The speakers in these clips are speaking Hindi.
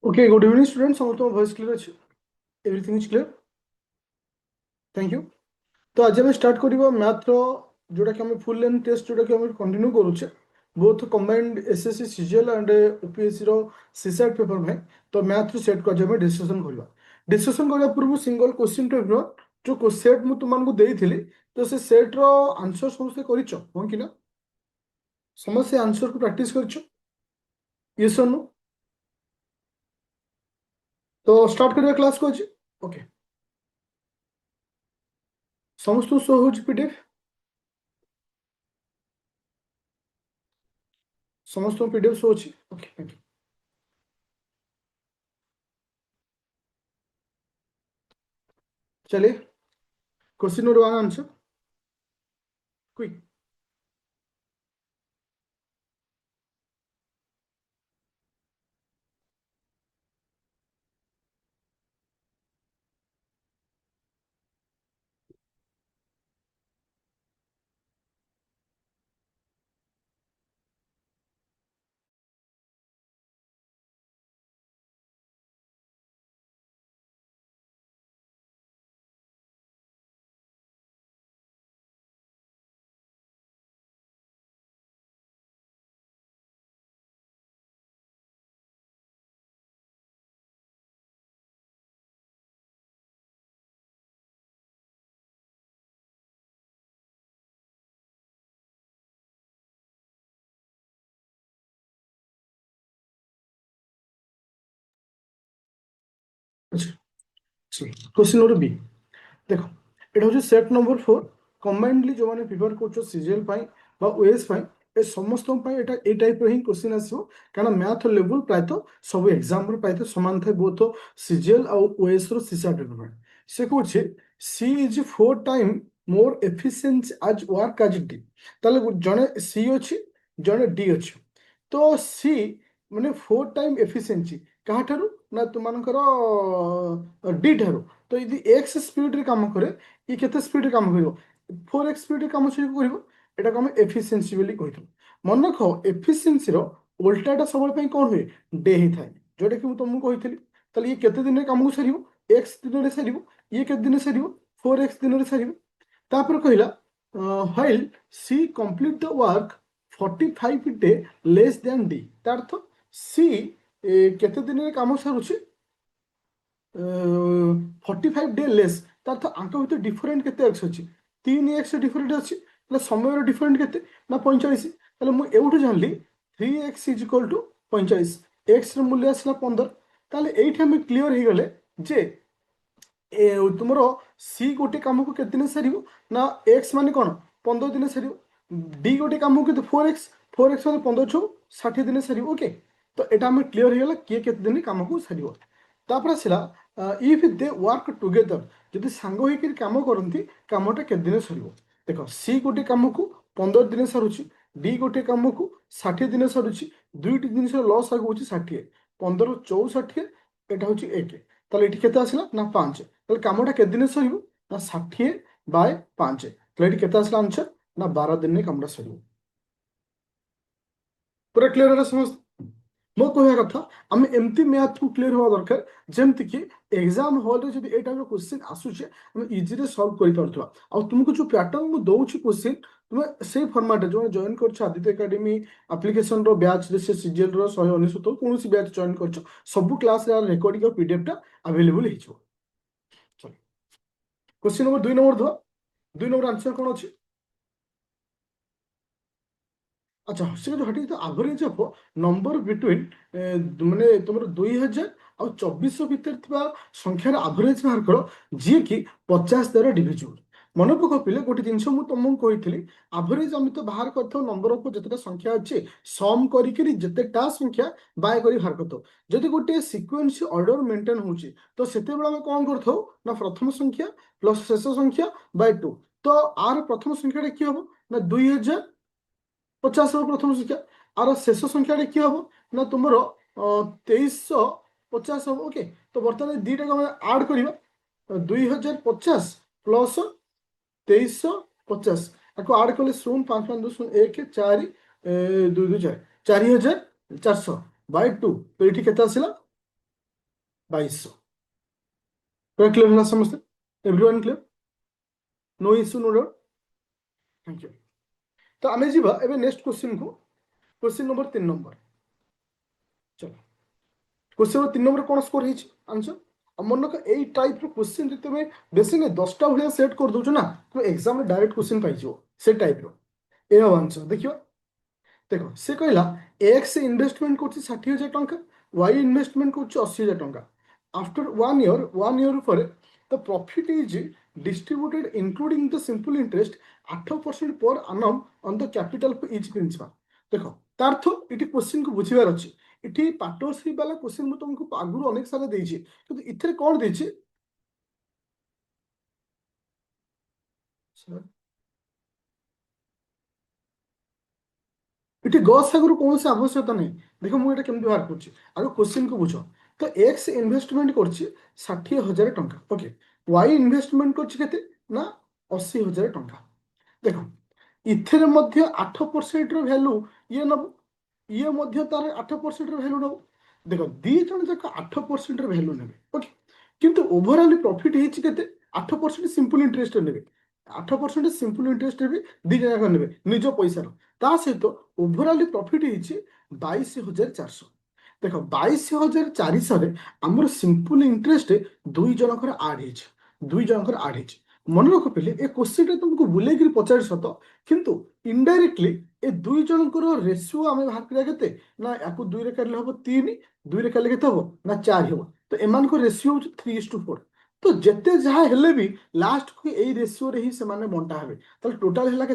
Okay, good evening, students. समस्त voice clear ଅଛି? Everything is clear? Thank you. तो आज ଆମେ start କରିବା math ର जोटा कि हम full length test जोटा कि हम कंटिन्यू करूचे both combined SSC CGL and UPSC रो CSAT पेपर में तो मैथ रो सेट को आज हम डिस्कशन करबा पूर्व सिंगल क्वेश्चन टू एवरीवन जो को सेट मु तुमन को देइथिली तो से सेट रो आंसर समस्त करिचो हो कि ना समस्त आंसर को प्रैक्टिस करिचो यस और नो तो स्टार्ट करिया क्लास को आज ओके समस्त शो होची पीडीएफ समस्त पीडीएफ शो होची ओके थैंक यू चलिए क्वेश्चन नंबर 1 आंसर क्विक अच्छा क्वेश्चन नंबर बी देखो এটা হচ্ছে সেট নম্বর 4 কম্বাইন্ডলি ଯୋଉମାନେ প্রিপেয়ার করছো সিজিএল ପାଇଁ বা ওএস ପାଇଁ ଏ ସମସ୍ତଙ୍କ ପାଇଁ ଏଟା ଏଇ ଟାଇପର ହିଁ କ୍ୱେଶ୍ଚିନ୍ ଆସିବ କାରଣ ମ୍ୟାଥ ଲେବୁଲ ପ୍ରାୟତଃ ସବୁ ଏକ୍ସାମ୍ରେ ପ୍ରାୟତଃ ସମାନ ଥାଏ ବୋଥ ସିଜିଏଲ ଆଉ ଓଏସ୍ ର ସିସାଟ ରିକ୍ରୁଟମେଣ୍ଟ ସେ କହୁଛି ସି ଇଜ 4 ଟାଇମ୍ ମୋର ଏଫିସିଏନ୍ସ ଆଜ ୱାର୍କ ଆଜ ଡି ତାହେଲେ ଜଣେ ସି ଅଛି ଜଣେ ଡି ଅଛି ତ ସି ମାନେ 4 ଟାଇମ୍ ଏଫିସିଏନ୍ସି କାହାଠାରୁ ନା ତୁମମାନଙ୍କର ଡି ଠାରୁ ତ ଯଦି ଏକ୍ସ ସ୍ପିଡରେ କାମ କରେ ଇ କେତେ ସ୍ପିଡରେ କାମ କରିବ 4x ସ୍ପିଡରେ କାମ କରିବ ଏଟାକୁ ଆମେ ଏଫିସିଏନ୍ସି ବୋଲି କହିଥାଉ ମନେ ରଖ ଏଫିସିଏନ୍ସିର ଓଲଟାଟା ସବୁବେଳେ ପାଇଁ କ'ଣ ହୁଏ ଡେ ହେଇଥାଏ ଯୋଉଟା କି ମୁଁ ତମକୁ କହିଥିଲି ତାହେଲେ ଇଏ କେତେ ଦିନରେ କାମକୁ ସାରିବ ଏକ୍ସ ଦିନରେ ସାରିବ ଇଏ କେତେ ଦିନରେ ସାରିବ 4x ଦିନରେ ସାରିବ ତାପରେ କହିଲା while C complete the work 45 day less than D ତା ଅର୍ଥ ସି କେତେ ଦିନରେ କାମ ସାରୁଛି 45 ଡେ ଲେସ୍ ତା ଅର୍ଥ ଆଙ୍କ ଭିତରେ ଡିଫରେଣ୍ଟ କେତେ ଏକ୍ସ ଅଛି 3x ଡିଫରେଣ୍ଟ ଅଛି ତାହେଲେ ସମୟର ଡିଫରେଣ୍ଟ କେତେ ନା 45 ତାହେଲେ ମୁଁ ଏଉଠୁ ଜାଣିଲି 3x is equal to 45 x ର ମୂଲ୍ୟ ଆସିଲା 15 ତାହେଲେ ଏଇଠି ଆମେ କ୍ଲିୟର ହେଇଗଲେ ଯେ ତୁମର ସି ଗୋଟେ କାମକୁ କେତେ ଦିନ ସାରିବ ନା ଏକ୍ସ ମାନେ କ'ଣ 15 ଦିନ ସାରିବ ଡି ଗୋଟେ କାମକୁ କେତେ 4x ମାନେ 15 ଛୁ 60 ଦିନ ସାରିବ ଓକେ ତ ଏଟା ଆମେ କ୍ଲିୟର ହେଇଗଲା କିଏ କେତେ ଦିନ କାମକୁ ସାରିବ ତାପରେ ଆସିଲା ଇଫ୍ ଦେ ୱାର୍କ ଟୁଗେଦର ଯଦି ସାଙ୍ଗ ହେଇକି କାମ କରନ୍ତି କାମଟା କେତେ ଦିନ ସରିବ ଦେଖ ସି ଗୋଟେ କାମକୁ 15 ଦିନ ସାରୁଛି ଡି ଗୋଟେ କାମକୁ 60 ଦିନ ସାରୁଛି ଦୁଇଟି ଜିନିଷର ଲସ୍ ଆଗ ହେଉଛି 60 15 64 এটা হচ্ছে 1 তাহলে এটি কেতে আসলা না 5 তাহলে কামটা কেতে দিনে সরিব না 60/5 তাহলে এটি কেতে আসলা আনসার না 12 দিনে কামটা সরিব পুরা ক্লিয়ার হলা সমস্ত ମୋ କହିବା କଥା ଆମେ ଏମିତି ମ୍ୟାଥକୁ କ୍ଲିୟର ହେବା ଦରକାର ଯେମିତିକି ଏକ୍ସାମ୍ ହଲ୍ରେ ଯଦି ଏଇ ଟାଇପ୍ର କ୍ୱେଶ୍ଚିନ୍ ଆସୁଛି ଆମେ ଇଜିଲି ସଲ୍ଭ କରିପାରୁଥିବା ଆଉ ତୁମକୁ ଯେଉଁ ପ୍ୟାଟର୍ନ ମୁଁ ଦେଉଛି କ୍ୱେଶ୍ଚିନ୍ ତୁମେ ସେଇ ଫର୍ମାଟରେ ଯେଉଁମାନେ ଜଏନ୍ କରିଛ ଆଦିତ୍ୟ ଏକାଡେମୀ ଆପ୍ଲିକେସନର ବ୍ୟାଚ୍ରେ ସେ ସିଜିଏଲର 199 କୌଣସି ବ୍ୟାଚ୍ ଜଏନ୍ କରିଛ ସବୁ କ୍ଲାସ୍ରେ ରେକର୍ଡିଂ ଆଉ ପିଡିଏଫ୍ଟା ଆଭେଲେବୁଲ୍ ହେଇଯିବ ଚलो क्वेश्चन नंबर 2 नंबर दो 2 नंबर आंसर कौन अच्छी अच्छा से what is the average of number between माने तुमर 2000 और 2400 भीतर थिबा संख्यार एवरेज बाहर करो जी कि 50 द्वारा डिविजिबल मन पक पिले गोटे जिनस मु तुमको कहितली एवरेज हम तो बाहर करथो नंबर ऑफ जतेटा संख्या अछि सम करी करी जतेटा संख्या बाय करी बाहर करथो जदि गोटे सीक्वेंस ऑर्डर मेंटेन होची तो सेते बेला हम कोन करथो ना प्रथम संख्या प्लस शेष संख्या बाय 2 तो आर प्रथम संख्याटा कि हबो ना 2050 प्रथम संख्या आर शेष संख्याटा कि हम ना तुम 2350 हम ओके तो बर्तमान दीटा को आड करवा 2050 प्लस 2350 आपको आड कले 0 5 5 2 0 1 4 2 2 4 4000 400 बाय 2 तो ये केते आसिला 2200। पूरा क्लियर है समझते? Everyone clear? No issue no doubt? Thank you. तो आम जी एवं नेक्स्ट क्वेश्चन को, क्वेश्चन नंबर 3 चलो क्वेश्चन नंबर 3 कौन स्कोर है आंसर? मन रख यही टाइप क्वेश्चन तुम बेसी नहीं 10टा भाया सेट कर दौ ना, तुम एग्जाम डायरेक्ट क्वेश्चन पाई से टाइप रो आंसर देखियो। देख से कहला एक्स इन्वेस्टमेंट कर 60,000 टंका, वाई इन्वेस्टमेंट कर 80,000 टंका। आफ्टर 1 year पर the profit is distributed including the simple interest 8% per annum on the capital for each principal. देख तार अर्थ ये क्वेश्चन को बुझार अच्छी, ये पार्टनरशिप वाला क्वेश्चन मुझे तुमको आगुरी अनेक सारा देती कि इथे कौन देती ये गस आगुरी कौन से आवश्यकता नहीं। देख मुझे केमती बाहर कर आगे क्वेश्चन को बुझ। तो एक्स इन्वेस्टमेंट कर 60,000 टंका, ओके। वाई इन्वेस्टमेंट कर ना 80,000 टंका। देख इथे 8% भैल्यू ये नब, ये तार 8% भैल्यू नब। देख दी जन जाक 8% भैल्यू ने, ओके। किंतु ओवरऑल प्रॉफिट है 8% सिंपल इंटरेस्ट ने, 8% सिंपल इंटरेस्ट भी दी जन जाक ने निज पैसार। ता सहित ओवरऑल प्रॉफिट है 22,400। देख 22,400 आमर सिंपल इंटरेस्ट दुई जनकर आड है, दुई जनकर आड है। मन रख पे ए क्वेश्चन तुमको बुलेक पचार सत, किंतु इनडायरेक्टली ए दुई जनकर रेशियो आम बाहर करा ना, या दुई रे काले हम 3, दुई रे काले हम ना 4 हम। तो एम रेशियो हूँ 3:4। तो जिते जहाँ हेले भी लास्ट को यही रेशियो रे ही से बंटा हे। टोटाल है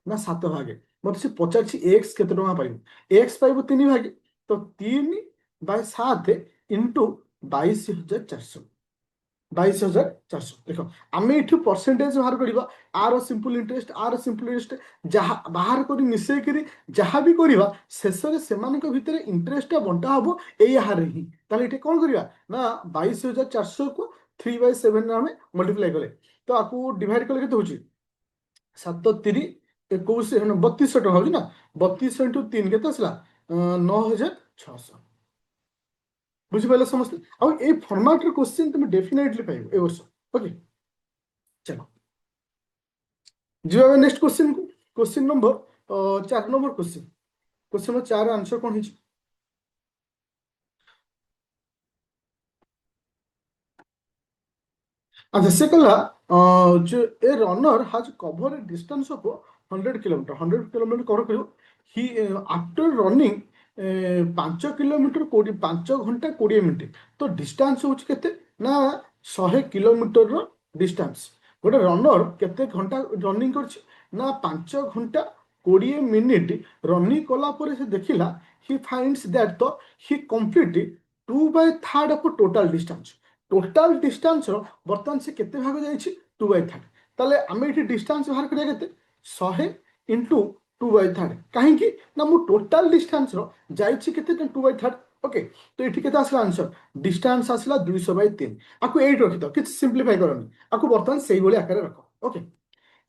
ना 7 भागे। मत से पचार एक्स के पाइब, एक्स पाइब 3 भागे। तो 3/7 इंटू 22,400, 22,400। देख आम ये परसेंटेज बाहर करवा, R simple interest, R simple interest जहाँ बाहर कर मिसेक जहाँ भी करवा शेष में से भितर इंटरेस्ट बंटा हम यार ही। ये कौन करवा ना 22,400 को 3/7 आम मल्टीप्लाई कले। तो आपको डिवाइड कले के 7×3=21, 3200 टका होना। 3200 इंटू 3 के 9,600। बुझिपारे समस्त? आई फर्माट क्वेश्चन तुम डेफिनेटली पाइब ए वर्ष, ओके। चलो जी नेक्स्ट क्वेश्चन को, question number 4 question, question number 4 answer कौन है? अच्छा से कहला जो a runner has cover distance of 100 kilometre, 100 kilometre cover कर ही आफ्टर रनिंग 5 किलोमीटर 5 घंटा 20 मिनिट। तो डिस्टेंस हूँ केते ना 100 किलोमीटर डिस्टेंस। गोटे रनर केते घंटा रनिंग कर ना 5 घंटा 20 मिनिट रनिंग कला पर से देखिला ही फाइंड्स दैट तो he complete 2/3 of total distance. Total distance बर्तमान से केते भाग जाइए 2/3। ताले आम ये डिस्टेंस बाहर करिया केते 100 इंटू 2/3 कहीं ना मु टोटाल डिस्टेंस जाइए केते 2/3, ओके। तो ये केते आसला आंसर? डिस्टेंस आसला 200/3। आपको एट रखी तो किसी सिंप्लीफाई करनी, आपको बर्तमान से आकार रख, ओके।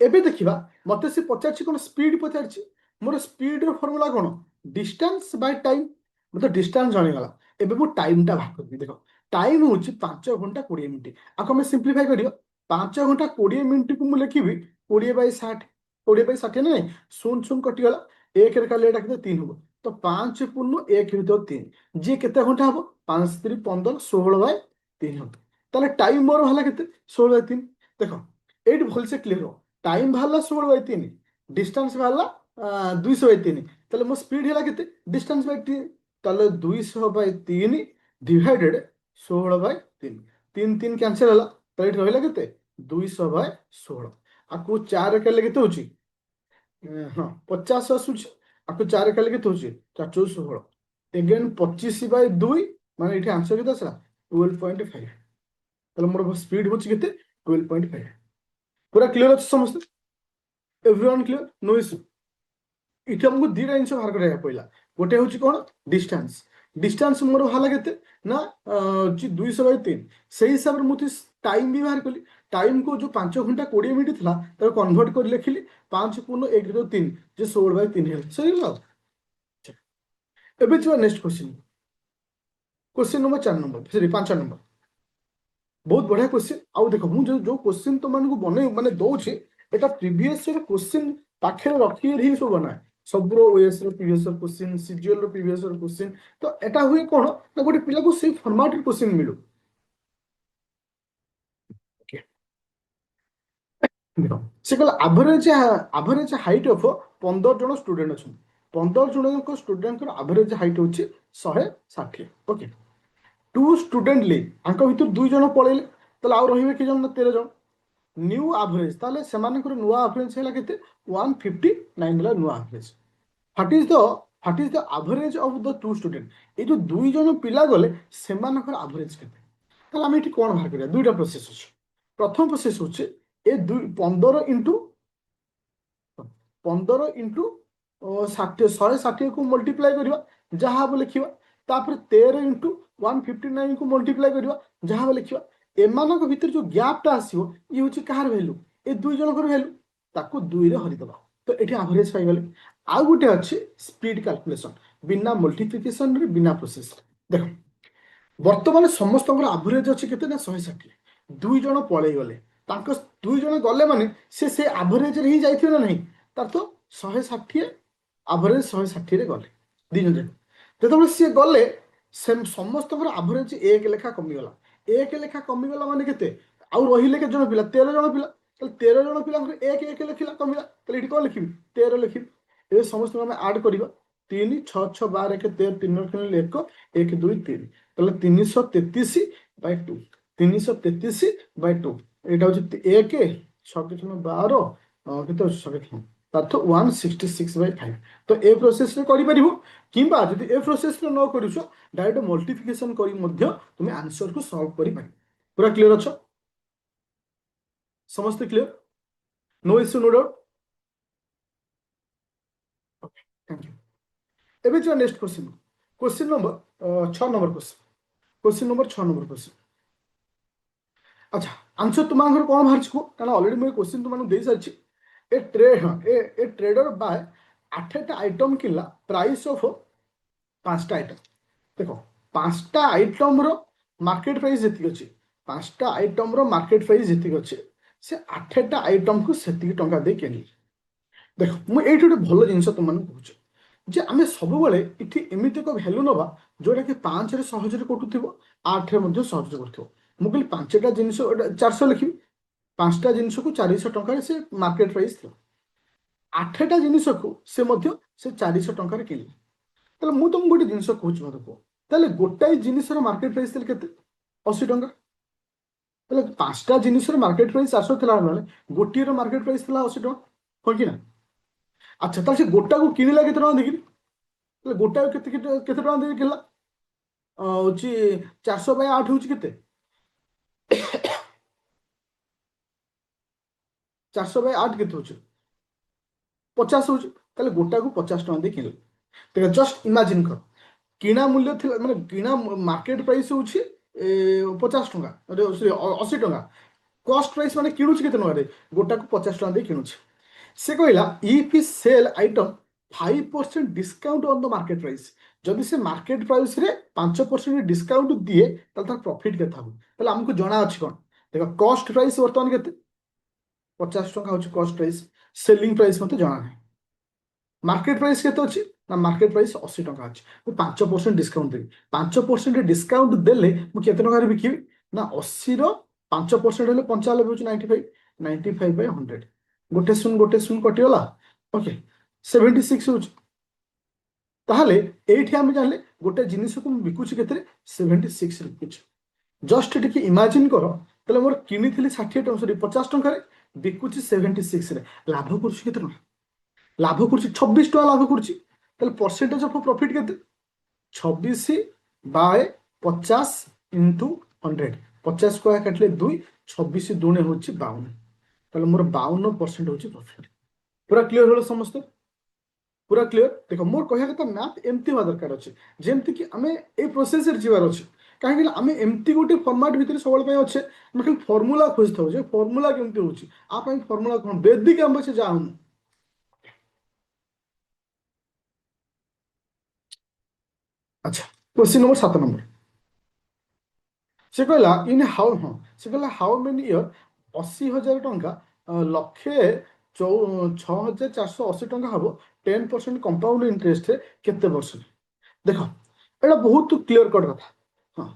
एबे देखिबा मते से पचारछि कोन स्पीड पचारछि, मोर स्पीड रो फार्मूला कोन डिस्टेंस बाय टाइम। मते डिस्टेंस जानि गला। एबे मु टाइम टा भाग करबी। देखो टाइम होछि 5 घंटा 20 मिनिट। आको हम सिंप्लीफाई करियो 5 घंटा 20 मिनिट को मु लिखिबी 20/60, 20/60 नहीं 0 कटि गला। 1 रे काले एटा केते 3 हो। तो 5 पूर्ण 1 तो 3 जे केते घंटा हबो 5 3 15 16/3 हो। ताले टाइम मोर हला केते 16/3। देखो एट भल से क्लियर हो। टाइम बाहर 16/3, डिस्टेंस बाहर 200/3। ताले मो स्पीड है के डिस्टेंस बाय 3, ताले 200/3 डिवाइडेड 16/3, 3 3 कैंसिल है। तो ये रहा के 200/16। आपको 4 के होची हाँ 50 आसूची। आपको 4 के होची 4 4 16 एगेन 25/2 माने ये आंसर के आसला 12.5। ताले मोर स्पीड होची के 12.5। पूरा क्लियर अच्छे समस्त? Everyone clear? No issue? इथे हमको दीटा जिन बाहर करा पड़ा। गोटे हूँ कौन डिस्टेंस, डिस्टेंस मोर बाहर के ना 200/3। से हिसाब से मुझे टाइम भी बाहर कली। टाइम को जो 5 घंटा 20 मिनिट था कन्वर्ट कर लिखिली 5 पूर्ण 1 तो 3 जो 16/3 सही गला। एबे next question, question number 4 number sorry 5 number. बहुत बढ़िया क्वेश्चन। आउ देख मु जो क्वेश्चन तुमको बने माने दौचे एटा प्रीवियस ईयर क्वेश्चन पाखे रखी ही सब बनाए सब ओएस रो प्रीवियस ईयर क्वेश्चन सीजीएल रो प्रीवियस ईयर क्वेश्चन। तो एटा हुए कोन ना गोटे पिला को सेम फॉर्मेट रे क्वेश्चन मिलु। ओके देखो से कहला एवरेज हाइट ऑफ 15 जन स्टूडेंट अछि 15 जन को स्टूडेंट को एवरेज हाइट होछि 160। ओके टू स्टूडेंट ले आंक भितर दुई जन पळेले तले आउ रहिबे कि जन 13 जन न्यू एवरेज ताले सेमानकर नुआ एवरेज हैला केते 159 होला नुआ average. What is the what is the average of the two student A जो दुई जन पिला गले सेमानकर एवरेज केते ताले हम एठी कोन बाहर करिया दुईटा प्रोसेस अछि। प्रथम प्रोसेस होचे ए 15 इंटू 15 इंटू 60 160 को मल्टीप्लाई करवा जहाँ हम लिखा तापर 13 इंटू 159 को मल्टीप्लाई करवा जहाँ हम लिखा एमानक भितर जो गैपटा आसीबो ये होची कहार वैल्यू ए दुई जनकर वैल्यू ताको 2 रे हरिदबा तो एठी एवरेज पाइगले। आउ गुटे अछि स्पीड कैलकुलेशन बिना मल्टीप्लिकेशन रे बिना प्रोसेस देखो बर्तमान समस्त एवरेज अच्छी केते ना 160 दुई जन पळै गले तांको दुई जन गले माने से एवरेज रे ही जाइथिबे ना नहीं तार तो 160 एवरेज 160 रे गले दी जन जेतबे से गले से समस्त एवरेज एक लेखा कमी गला एक लेखा कमी गला माने केते आउ रहिले के जन पिला 13 जन पिला ताले 13 जन पिला एक एक लिखिला कमिला ताले इठी कोन लिखिबी 13 लिखिबी ए समस्त हम ऐड करिबा 3 6 6 12 1 13 3 किलो 1 1 2 3 তাহলে 333 বাই 2 333 বাই 2 এটা হচ্ছে 1 6 12 কেতে হচ্ছে 6 তার তো 166 বাই 5 তো এই প্রসেস রে করি পারিবো কিংবা যদি এই প্রসেস রে ন করিছো ডাইরেক্ট মল্টিপ্লিকেশন করি মধ্য তুমি आंसर को সলভ করি পারি। পুরা ক্লিয়ার অছ समस्त clear no issue no doubt okay thank you. एबे जो next question question number 6 number question number 6 number question अच्छा आंसर तुम कौन बाहर कारण अलरेडी मुझे क्वेश्चन तुम दे सारी ए ट्रेडर बाय 8टा आइटम किला प्राइस ऑफ 5टा आइटम देखो 5टा आइटम रो मार्केट प्राइस जी अच्छी 5टा आइटम रो मार्केट प्राइस जी अच्छे से 8टा आइटम को से टंका दे किनिले देखो मुझे गोटे भल जिन तुमने कहूँ जे आम सब इटी एमती एक भैल्यू नवा जोटा कि 5 रे सहजरे कटुव 8 रे सहजरे कटुव मुझे 5टा जिन 400 लिखी 5टा जिन को 400 टकर से मार्केट प्राइस थी 8टा जिन को से 400 टकर किଣିले ताले मु तुमको गोटे जिन कहूँ मत कह ताले गोटाए जिनर मार्केट प्राइस के 80 टंका ताले 5टा जिन मार्केट प्राइस 400 था गोटे मार्केट प्राइस था 80 टंका हाँ कि ना अच्छा ताले से गोटा को किଣିला केते टंका देखिए गोटा केते केते टंका दे किला होची 400 बाय 8 होची केते 400 बाय 8 केते होची 50 होची ताले गोटा को 50 टंका दे किଣିले देखो जस्ट इमेजिन कर किणा मूल्य थिला माने किणा मार्केट प्राइस होची 50 टंका सॉरी 80 टंका कॉस्ट प्राइस माने किणुची केते टंका रे गोटा को 50 टंका दे किणुची से कहला इफ इ sale item 5% discount on the market price जदि से मार्केट प्राइस रे 5% डिस्काउंट दिए ताल तार प्रॉफिट केते हबो ताले हमको जणा अछि कोन देखो कॉस्ट प्राइस वर्तमान केते 50 टंका होची कॉस्ट प्राइस सेलिंग प्राइस मते जणा नै मार्केट प्राइस केते अछि ना मार्केट प्राइस 80 टंका अछि मु 5% डिस्काउंट देबी 5% डिस्काउंट देले मु केते टंका रे बिकिबी ना 80 रो 5% हेले 95 होची 95 95 बाय 100 गोटे शून कटिगला ओके 76 होची ताहले एठी हम जानले गोटे जिनिस को बिकुची केते 76 रुपीज जस्ट टिके इमेजिन करो तले मोर किनी थिली 60 टंका सॉरी 50 टंका रे बिकुची 76 रे लाभ करछि केते टंका लाभ करछि 26 टंका लाभ करछि तले परसेंटेज ऑफ प्रॉफिट केते 26 बाय 50 इंटू 100 50 को काटले 2 26 दुने होछि 52 ताले मोर 52% होछि प्रॉफिट पूरा क्लियर होलो समस्त पूरा क्लियर देखो मोर कहया कथा मैथ एमती होवा दरकार अछि जेमती कि हमें ए प्रोसेस रे जीवार अछि काहे कि हमें एमती गोटे फॉर्मेट भितर सबल पय अछि हम खाली फार्मूला खोजथौ जे फार्मूला केमती होछि आ पय फार्मूला कोन वैदिक हम से जाहु अच्छा क्वेश्चन नंबर 7 नंबर ସେ କହିଲା ଇନ୍ ହାଉ ହଁ ସେ କହିଲା ହାଉ ମେନି ଇୟର 80,000 ଟଙ୍କା ଲକ୍ଷେ 6,480 ଟଙ୍କା ହବ 10% କମ୍ପାଉଣ୍ଡ ଇଣ୍ଟରେଷ୍ଟରେ କେତେ ବର୍ଷ? ଦେଖ ଏଇଟା ବହୁତ କ୍ଲିୟର କଟ୍ କଥା। ହଁ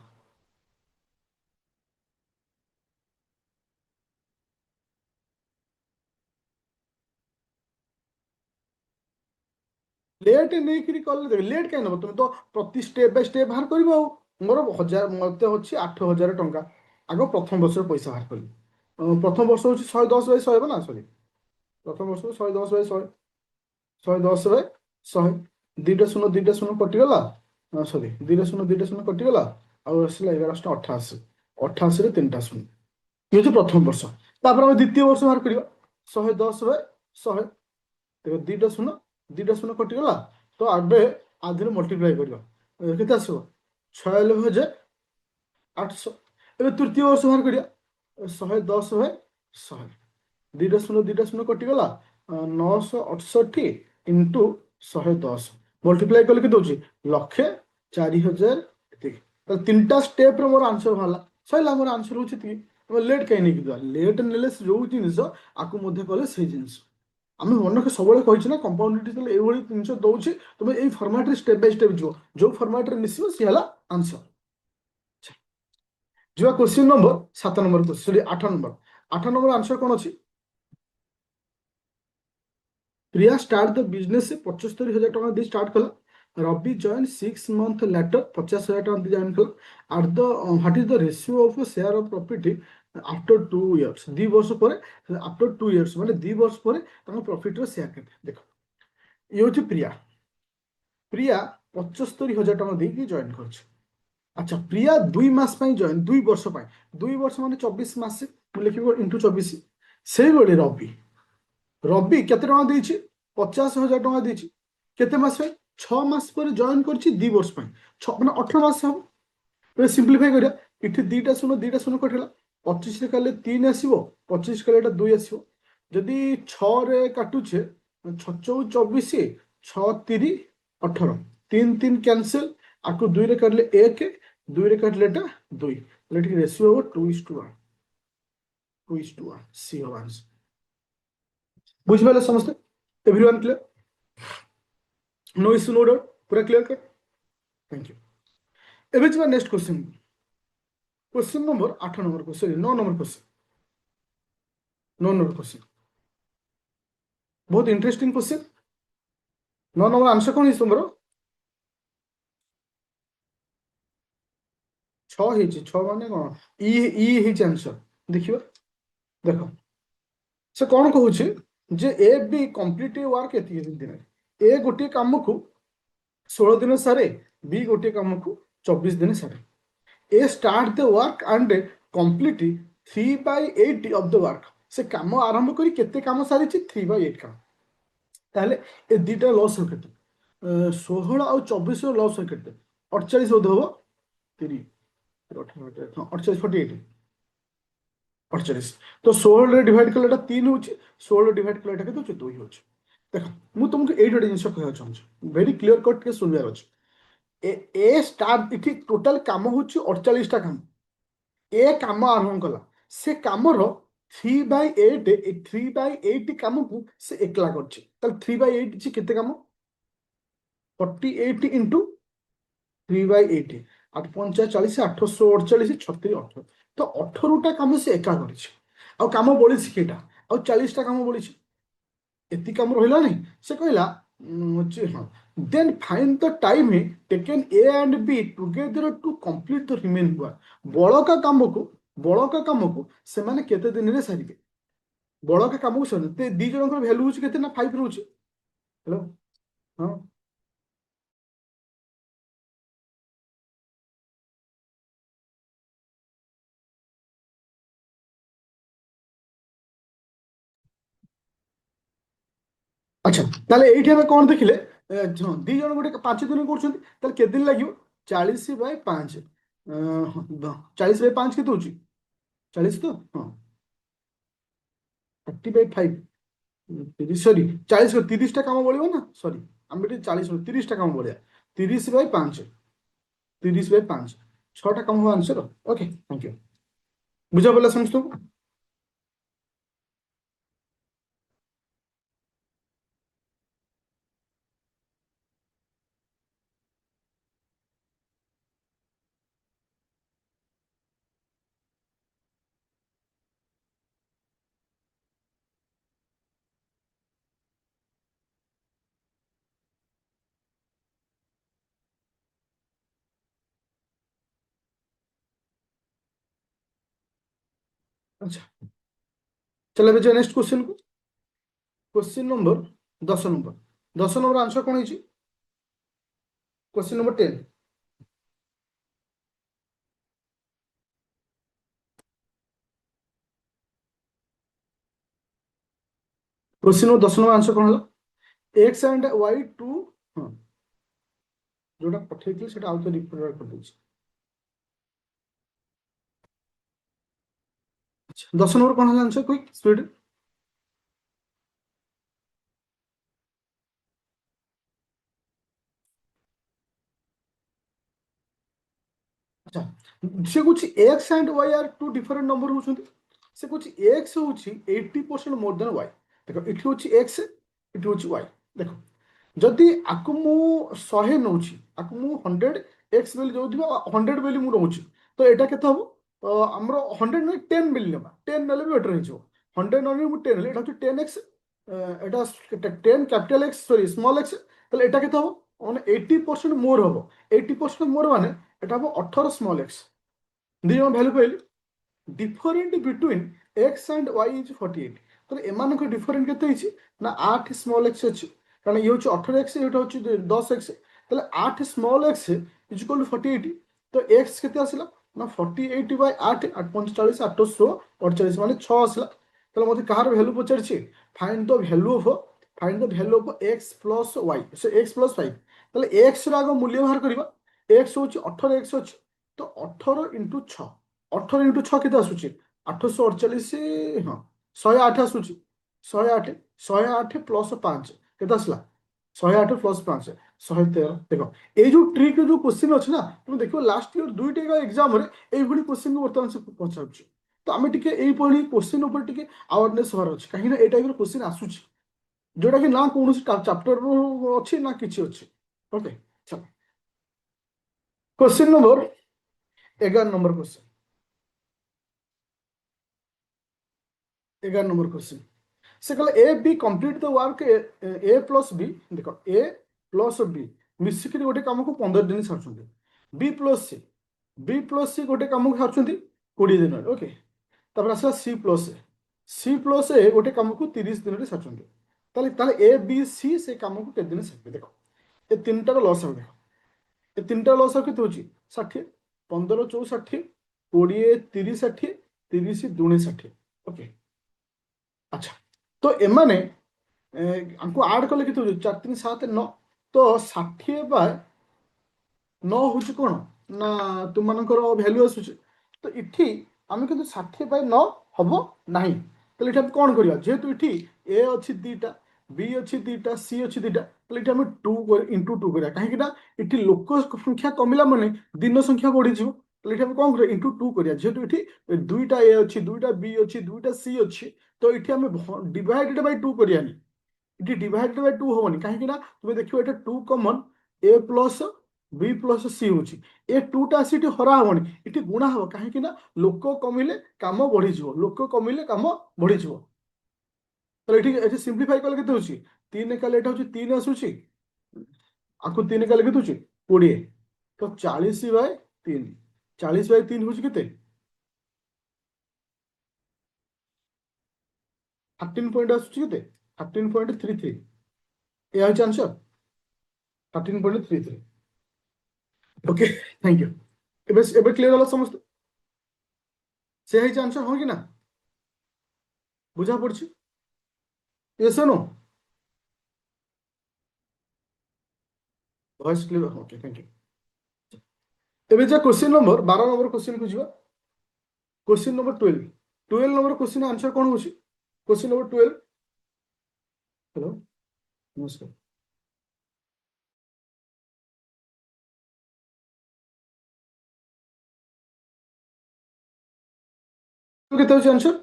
ଲେଟ୍ ନେଇକିରି କଲେ ଦେଖ ଲେଟ୍ କାହିଁ ନେବ ତୁମେ ତ ପ୍ରତି ଷ୍ଟେପ୍ ବାଇ ଷ୍ଟେପ୍ ବାହାର କରିବ ଆଉ ମୋର ହଜାର ମତେ ଅଛି 8,000 ଟଙ୍କା ଆଗ ପ୍ରଥମ ବର୍ଷର ପଇସା ବାହାର କରିବି ପ୍ରଥମ ବର୍ଷ ହଉଛି 110/100 ହେବ ନା ସରି ପ୍ରଥମ ବର୍ଷ 110/100 110/100 ଦିଟା ଶୂନ କଟିଗଲା ସରି ଦିଟା ଶୂନ କଟିଗଲା ଆଉ ଆସିଲା 11,88 88ରେ ତିନିଟା ଶୂନ ଇଏ ହଉଛି ପ୍ରଥମ ବର୍ଷ ତାପରେ ଆମେ ଦ୍ୱିତୀୟ ବର୍ଷ ବାହାର କରିବା 110/100 ଦେଖ ଦିଟା ଶୂନ କଟିଗଲା ତ ଏବେ ଆଧିରେ ମଲ୍ଟିପ୍ଲାଏ କରିବା କେତେ ଆସିବ 96,800 ଏବେ ତୃତୀୟ ବର୍ଷ ବାହାର କରିବା 110/100 ଦିଟା ଶୂନ କଟିଗଲା 968 ଇଣ୍ଟୁ 110 ମଲ୍ଟିପ୍ଲାଏ କଲେ କେତେ ହଉଛି 1,04,000 ଏତିକି ତାହେଲେ ତିନିଟା ଷ୍ଟେପ୍ରେ ମୋର ଆନ୍ସର ବାହାରିଲା ସରିଲା ମୋର ଆନ୍ସର ହଉଛି ଏତିକି ତମେ ଲେଟ୍ କାହିଁ ନେଇକି ଯିବା ଲେଟ୍ ନେଲେ ଯୋଉ ଜିନିଷ ଆକୁ ମଧ୍ୟ କଲେ ସେଇ ଜିନିଷ ଆମେ ମନକୁ ସବୁବେଳେ କହିଛୁ ନା କମ୍ପାଉଣ୍ଡ ଇଣ୍ଟରେଷ୍ଟ ଏଇଭଳି ଜିନିଷ ଦଉଛି ତମେ ଏଇ ଫର୍ମାଟରେ ଷ୍ଟେପ୍ ବାଇ ଷ୍ଟେପ୍ ଯିବ ଯୋଉ ଫର୍ମାଟରେ ମିଶିବ ସିଏ ହେଲା ଆନ୍ସର ଯିବା କ୍ୱେଶ୍ଚିନ୍ ନମ୍ବର 7 ନମ୍ବର ସରି 8 ନମ୍ବର 8 ନମ୍ବର ଆନ୍ସର କ'ଣ ଅଛି ପ୍ରିୟା ଷ୍ଟାର୍ଟ ଦ ବିଜନେସ୍ 75,000 ଟଙ୍କା ଦେଇ ଷ୍ଟାର୍ଟ କଲା ରବି ଜଏନ୍ 6 ମନ୍ଥ ଲେଟର 50,000 ଟଙ୍କା ଦେଇ ଜଏନ୍ କଲା at the what is the ratio of share of profit after 2 years 2 ବର୍ଷ ପରେ ଆଫ୍ଟର 2 ଇୟର୍ସ ମାନେ 2 ବର୍ଷ ପରେ ତାଙ୍କ ପ୍ରଫିଟ୍ର ସେୟାର କେତେ ଦେଖ ଇଏ ହେଉଛି ପ୍ରିୟା ପ୍ରିୟା 75,000 ଟଙ୍କା ଦେଇକି ଜଏନ୍ କରୁଛି আচ্ছা প্রিয়া 2 মাস ପାଇଁ ଜଏନ୍ 2 ବର୍ଷ ପାଇଁ 2 ବର୍ଷ ମାନେ 24 ମାସ ମୁଁ ଲେଖିବି ଇଣ୍ଟୁ 24 ସେଇଭଳି ରବି ରବି କେତେ ଟଙ୍କା ଦେଇଛି 50,000 ଟଙ୍କା ଦେଇଛି କେତେ ମାସ ପାଇଁ 6 ମାସ ପରେ ଜଏନ୍ କରିଛି 2 ବର୍ଷ ପାଇଁ ମାନେ 18 ମାସ ହବ ଏବେ ସିମ୍ପ୍ଲିଫାଇ କରିବା ଏଠି ଦିଟା ଶୂନ କଟିଲା 25ରେ କାଲେ 3 ଆସିବ 25 କାଲେ ଏଟା 2 ଆସିବ ଯଦି 6ରେ କାଟୁଛେ 6 × 24 6 × 3 = 18 3 କ୍ୟାନସେଲ ଆକୁ 2ରେ କାଟିଲେ 1 2ରେ କାଟିଲେ ଏଟା 2 ହେଲେ ଏଠି ରେସିଓ ହବ 2:1 2:1 ସି ହବ ଆନ୍ସର ବୁଝିପାରିଲେ ସମସ୍ତେ everyone clear no issue no doubt पूरा क्लियर कर थैंक यू ଏବେ ଯିବା next question question number 8 number को sorry 9 number question 9 number question बहुत इंटरेस्टिंग क्वेश्चन 9 नंबर आंसर कौन है तुमरो 6 ହେଇଛି 6 ମାନେ କଣ ଇ ହେଇଛି आंसर ଦେଖିବା ଦେଖ ସେ କଣ କହୁଛି ଯେ ଏ ବି କମ୍ପ୍ଲିଟ ୱାର୍କ ଏତିକି ଦିନରେ ଏ ଗୋଟିଏ କାମକୁ 16 ଦିନ ସାରେ ବି ଗୋଟିଏ କାମକୁ 24 ଦିନ ସାରେ A start the work and complete 3/8 of the work ସେ କାମ ଆରମ୍ଭ କରି କେତେ କାମ ସାରିଛି 3/8 କାମ ତାହେଲେ ଏ ଦିଟା ଲସ୍ କେତେ 16 ଆଉ 24 ଲସ୍ କେତେ 48 ବୋଧେ ହବ 30 48 48 48 ତ 16 ଡିଭାଇଡ କଲେ ଏଟା 3 ହଉଛି 16 ଡିଭାଇଡ କଲେ ଏଟା କେତେ ହଉଛି 2 ହଉଛି ଦେଖ ମୁଁ ତୁମକୁ ଏଇଠି ଗୋଟେ ଜିନିଷ କହିବାକୁ ଚାହୁଁଛି ଭେରି କ୍ଲିୟର କଟ୍ ଟିକେ ଶୁଣିବାର ଅଛି ଏ ଷ୍ଟାର୍ଟ ଏଠି ଟୋଟାଲ କାମ ହଉଛି 48ଟା କାମ ଏ କାମ ଆରମ୍ଭ କଲା ସେ କାମର 3/8 ଏ 3/8 କାମକୁ ସେ ଏକଲା କରିଛି ତାହେଲେ 3/8 କେତେ କାମ 48 ଇଣ୍ଟୁ 3/8 8 ପଞ୍ଚା 40 848 36 18 ତ 18ଟା କାମ ସେ ଏକା କରିଛି ଆଉ କାମ ବଳିଛି କେଟା ଆଉ 40ଟା କାମ ବଳିଛି ଏତିକି କାମ ରହିଲା ନାହିଁ ସେ କହିଲା ହଁ then find the time taken A and B together to complete the remaining work ବଳକା କାମକୁ ସେମାନେ କେତେ ଦିନରେ ସାରିବେ ବଳକା କାମକୁ ସେମାନେ ଦି ଜଣଙ୍କର ଭ୍ୟାଲୁ ହଉଛି କେତେ ନା 5 ରହୁଛି ହ୍ୟାଲୋ ହଁ ଆଚ୍ଛା ତାହେଲେ ଏଇଠି ଆମେ କ'ଣ ଦେଖିଲେ ଦି ଜଣ ଗୋଟେ 5 ଦିନ କରୁଛନ୍ତି ତାହେଲେ କେତେ ଦିନ ଲାଗିବ 40/5 40/5 କେତେ ହଉଛି 40 ତ ହଁ 30/5 ସରି 40 30ଟା କାମ ବଳିବ ନା ସରି ଆମେ ଟିକେ 40 30ଟା କାମ ବଳିବା 30/5 30/5 छटा कम हम आंसर। Okay thank you. बुझा पड़ा समझ। अच्छा चलो ଏବେ ନେକ୍ସଟ क्वेश्चन को। Question number 10 number. 10 number answer कौन है? Question number 10। Question number 10 number answer कौन है? X and Y two. हाँ जोटा पठेइଥିଲି ସେଟା ଆଉ ଥରେ ରିପ୍ରେଜେंट କରିଦେଉଛି। अच्छा 10 नंबर कौन है आंसर क्विक स्पीड। अच्छा से कुछ X and Y are two different number होउछंती। से कुछ एक्स होउछि 80% मोर देन वाई। देखो इठी होउछि एक्स इठी होउछि वाई। देखो जदि आकु मु 100 नउछि आकु मु 100 एक्स बेली जोथिबा 100 बेली मु रहउछि तो एटा केते हबो? हमरो 100 नै 10 बेली नेबा 10 नेले भी बेटर हिजो। 100 ननि मु 10 ले एटा होछि 10 एक्स। एटा 10 capital x sorry small x तले एटा केते हबो? माने 80% मोर हबो। 80% मोर माने এটা হবো 18 স্মল এক্স। দুই জଣ ভ্যালু পাইলি different between X and Y is 48। তাহলে এମାନଙ୍କ ডিফরেন্ট কেতে হইছি না 8 স্মল এক্স ଅଛି। কারণ ইয়ে হচ্ছে 18 এক্স এটা হচ্ছে 10 এক্স। তাহলে 8 small x is equal to 48। তো এক্স কেতে আসিলা না 48 বাই 8 8 45 848 মানে 6 আসিলা। তাহলে মতে কাହାର ভ্যালু পচারছি find the value of X plus Y so X plus 5। তাহলে এক্স র আগ মূল্য বাহার করিবা। एक्स हूँ 18 एक्स अच्छी तो 18 × 6। 18 × 6 केते आसुची 848। हाँ 108 आसुची 108। 108 प्लस 5 केते आसला 108 प्लस 5 113। देखो ये जो ट्रिक जो क्वेश्चन अच्छे ना तुम देखो लास्ट ईयर दुईटा एग्जाम रे एभली क्वेश्चन बर्तमान से पचारुची। तो आम टिके एभली क्वेश्चन ऊपर टिके अवेयरनेस होबार अछि कहीं ना ए टाइप रो क्वेश्चन आसुची जोटा कि ना कौन चैप्टर अच्छी ना किसी अच्छी। ओके चलो question number 11 number question. 11 number question से कहला A B complete the work A plus B. देखो ए प्लस बी मिसिक गोटे कम को 15 दिन सारी। बी प्लस सी गोटे कम को सारी 20 दिन। ओके तापर आसला सी प्लस ए गोटे कम को 30 दिन में सारी। ताले ए बी सी से कम को केते दिन सारी। देखो ये तीन टार लस हम। देखो ये तीन टार लस केते होची 60 15 4 60 20 30 60 30 2 60। ओके अच्छा तो एमाने हमको आड कले केते होची 4 3 7 9 तो 60 बाय 9 होची कोन ना तुम मानकर वैल्यू आसुची। तो इठी आमे किंतु 60 बाय 9 हबो नाही। तो इठी हम कोन करिया जेहेतु इठी ए अछि दीटा बी अछि दीटा सी अछि दीटा तो इठी हम 2 इनटू 2 करिया काहे कि ना इठी लोक संख्या कमिला माने दिन संख्या बढ़ी जिवो। तो इठी हम कोन करिया इनटू 2 करिया जेहेतु इठी दुईटा ए अछि दुईटा बी अछि दुईटा सी अछि तो इठी हम डिवाइडेड बाय 2 करियानी। इटी डिवाइडेड बाय 2 होबनी काहे ना तुमे देखियो एटा 2 common A plus B plus सी होची ए 2 टा सीटी हरा होबनी इटी गुणा हो काहे ना लोक कमिले काम बढ़ी जिवो लोक कमिले काम बढ़ी जिवो। तो एटी एटी सिंपलीफाई कले केते होची 3 काले एटा होची 3 आसुची आकु 3 काले केते होची 20 तो 40 बाय 3 40 बाय 3 होची केते 13 पॉइंट आसुची केते 13.33 ए होची आंसर 13.33। Okay thank you. एबे क्लियर होला समस्त से है आंसर हो कि ना बुझा पड़छि yes no voice clear okay thank you. एबे जा क्वेश्चन नंबर 12 नंबर क्वेश्चन को जिवा। Question number 12। 12 number question answer कोन होछि क्वेश्चन नंबर 12। हेलो नमस्कार। କେତେ ଅଛି ଆନ୍ସର?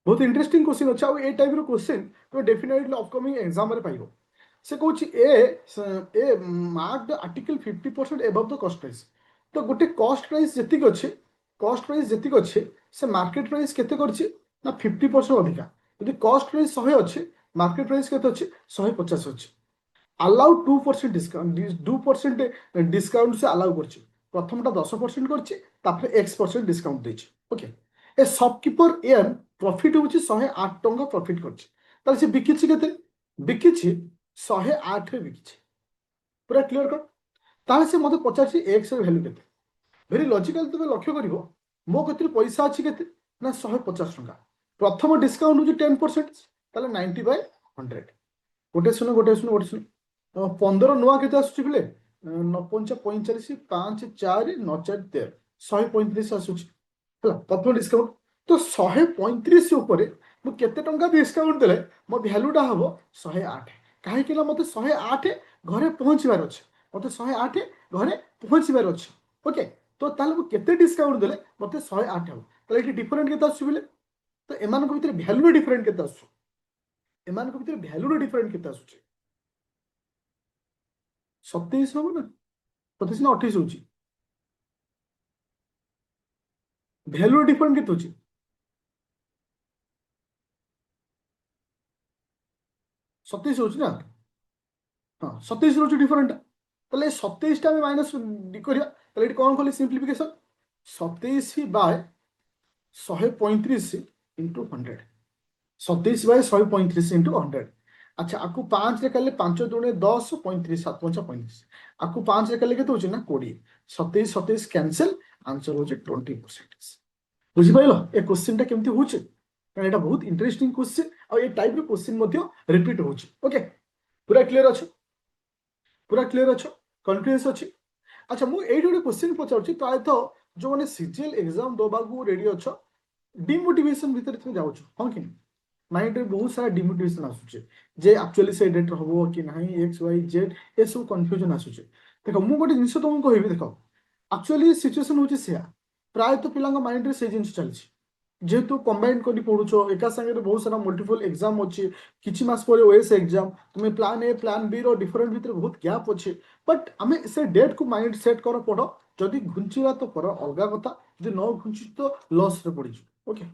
ବହୁତ ଇଣ୍ଟରେଷ୍ଟିଂ କ୍ୱେଶ୍ଚିନ୍ ଅଛି, ଆଉ ଏ ଟାଇପ୍ର କ୍ୱେଶ୍ଚିନ୍ ତୁମେ ଡେଫିନେଟଲି ଅପକମିଂ ଏକ୍ଜାମ୍ରେ ପାଇବ। ସେ କହୁଛି ଏ ମାର୍କ ଆର୍ଟିକଲ 50% ଏବଭ୍ ଦ କଷ୍ଟ ପ୍ରାଇସ୍। ତ ଗୋଟେ କଷ୍ଟ ପ୍ରାଇସ୍ ଯେତିକି ଅଛି, କଷ୍ଟ ପ୍ରାଇସ୍ ଯେତିକି ଅଛି ସେ ମାର୍କେଟ ପ୍ରାଇସ୍ କେତେ କରିଛି ନା 50% ଅଧିକା। ଯଦି କଷ୍ଟ ପ୍ରାଇସ୍ 100 ଅଛି, ମାର୍କେଟ ପ୍ରାଇସ୍ କେତେ ଅଛି? 150 ଅଛି। ଆଲାଉ 2% ଡିସକାଉଣ୍ଟ, 2% ଡିସକାଉଣ୍ଟ ସେ ଆଲାଉ କରିଛି। ପ୍ରଥମଟା 10% କରିଛି, ତାପରେ X% ଡିସକାଉଣ୍ଟ ଦେଇଛି। ଓକେ, ଏ ସପକିପର ଏୟାର ପ୍ରଫିଟ୍ ହେଉଛି 108 ଟଙ୍କା ପ୍ରଫିଟ୍ କରିଛି। ତାହେଲେ ସେ ବିକିଛି କେତେ? ବିକିଛି 108ରେ ବିକିଛି। ପୁରା କ୍ଲିୟର କର। ତାହେଲେ ସେ ମୋତେ ପଚାରିଛି ଏକ୍ସ ର ଭ୍ୟାଲୁ କେତେ? Very logical. ତୁମେ ଲକ୍ଷ୍ୟ କରିବ ମୋ କତିରେ ପଇସା ଅଛି କେତେ ନା 150 ଟଙ୍କା। ପ୍ରଥମ ଡିସକାଉଣ୍ଟ ହେଉଛି 10%, ତାହେଲେ 90/100। ଗୋଟେ ଶୂନ ଗୋଟେ ଶୂନ ଗୋଟେ ଶୂନ 15 ନୂଆ କେତେ ଆସୁଛି ପିଲେ? 9×5 = 5 4 9 4 13 135 ଆସୁଛି ହେଲା ପ୍ରଥମ ଡିସକାଉଣ୍ଟ। ତ 135 ଉପରେ ମୁଁ କେତେ ଟଙ୍କା ଡିସକାଉଣ୍ଟ ଦେଲେ ମୋ ଭ୍ୟାଲୁଟା ହବ 108। କାହିଁକି ନା ମୋତେ 108 ଘରେ ପହଞ୍ଚିବାର ଅଛି, ମୋତେ 108 ଘରେ ପହଞ୍ଚିବାର ଅଛି। ଓକେ, ତ ତାହେଲେ ମୁଁ କେତେ ଡିସକାଉଣ୍ଟ ଦେଲେ ମୋତେ 108 ହବ? ତାହେଲେ ଏଠି ଡିଫରେଣ୍ଟ କେତେ ଆସୁଛି ପିଲେ? ତ ଏମାନଙ୍କ ଭିତରେ ଭ୍ୟାଲୁର ଡିଫରେଣ୍ଟ କେତେ ଆସୁଛି? ଏମାନଙ୍କ ଭିତରେ ଭ୍ୟାଲୁର ଡିଫରେଣ୍ଟ କେତେ ଆସୁଛି? 27 ହବ ନା 27 ନା 28 ହଉଛି? ଭ୍ୟାଲୁର ଡିଫରେଣ୍ଟ କେତେ ଅଛି? 27 ହଉଛି ନା? ହଁ, 27 ରହୁଛି ଡିଫରେଣ୍ଟ। ତାହେଲେ 27ଟା ଆମେ ମାଇନସ୍ କରିବା। ତାହେଲେ ଏଠି କ'ଣ କଲି? ସିମ୍ପ୍ଲିଫିକେସନ୍। 27/135 × 100। 27/135 × 100। ଆଚ୍ଛା, ଆକୁ 5ରେ କଲେ 5 × 10 35 7 5 35। ଆକୁ 5ରେ କଲେ କେତେ ହଉଛି ନା 20। 27 27 କ୍ୟାନସେଲ, ଆନ୍ସର ହଉଛି 20%। ବୁଝିପାରିଲ ଏ କ୍ୱେଶ୍ଚିନ୍ଟା କେମିତି ହଉଛି? କାରଣ ଏଇଟା ବହୁତ ଇଣ୍ଟରେଷ୍ଟିଂ କ୍ୱେଶ୍ଚିନ୍, ଆଉ ଏ ଟାଇପ୍ର କ୍ୱେଶ୍ଚିନ୍ ମଧ୍ୟ ରିପିଟ୍ ହଉଛି। ଓକେ, ପୁରା କ୍ଲିୟର ଅଛ? ପୁରା କ୍ଲିୟର ଅଛ? କନଫିଡେନ୍ସ ଅଛି? ଆଚ୍ଛା, ମୁଁ ଏଇଠି ଗୋଟେ କ୍ୱେଶ୍ଚିନ୍ ପଚାରୁଛି। ପ୍ରାୟତଃ ଯେଉଁମାନେ ସିଜିଏଲ୍ ଏକ୍ଜାମ୍ ଦେବାକୁ ରେଡି ଅଛ, ଡିମୋଟିଭେସନ୍ ଭିତରେ ତୁମେ ଯାଉଛ, ହଁ କି ନାହିଁ? ମାଇଣ୍ଡରେ ବହୁତ ସାରା ଡିମୋଟିଭେସନ୍ ଆସୁଛି ଯେ ଆକ୍ଚୁଆଲି ସେ ଡେଟ୍ ହବ କି ନାହିଁ, XYZ ଏସବୁ କନଫ୍ୟୁଜନ୍ ଆସୁଛି। ଦେଖ, ମୁଁ ଗୋଟେ ଜିନିଷ ତୁମକୁ କହିବି। ଦେଖ, ଆକ୍ଚୁଆଲି ସିଚୁଏସନ୍ ହେଉଛି ସେୟା। ପ୍ରାୟତଃ ପିଲାଙ୍କ ମାଇଣ୍ଡରେ ସେଇ ଜିନିଷ ଚାଲିଛି। ଯେହେତୁ କମ୍ବାଇନ୍ କରି ପଢୁଛ, ଏକା ସାଙ୍ଗରେ ବହୁତ ସାରା ମଲ୍ଟିପଲ୍ ଏକ୍ଜାମ୍ ଅଛି, କିଛି ମାସ ପରେ OS ଏକ୍ଜାମ୍, ତୁମେ ପ୍ଲାନ୍ ଏ ପ୍ଲାନ୍ ବି ର ଡିଫରେଣ୍ଟ ଭିତରେ ବହୁତ ଗ୍ୟାପ୍ ଅଛି। ବଟ୍ ଆମେ ସେ ଡେଟ୍କୁ ମାଇଣ୍ଡ ସେଟ୍ କର, ପଢ଼। ଯଦି ଘୁଞ୍ଚିଲା ତ କର, ଅଲଗା କଥା। ଯଦି ନ ଘୁଞ୍ଚି ତ ଲସ୍ରେ ପଡ଼ିଯିବ। Okay,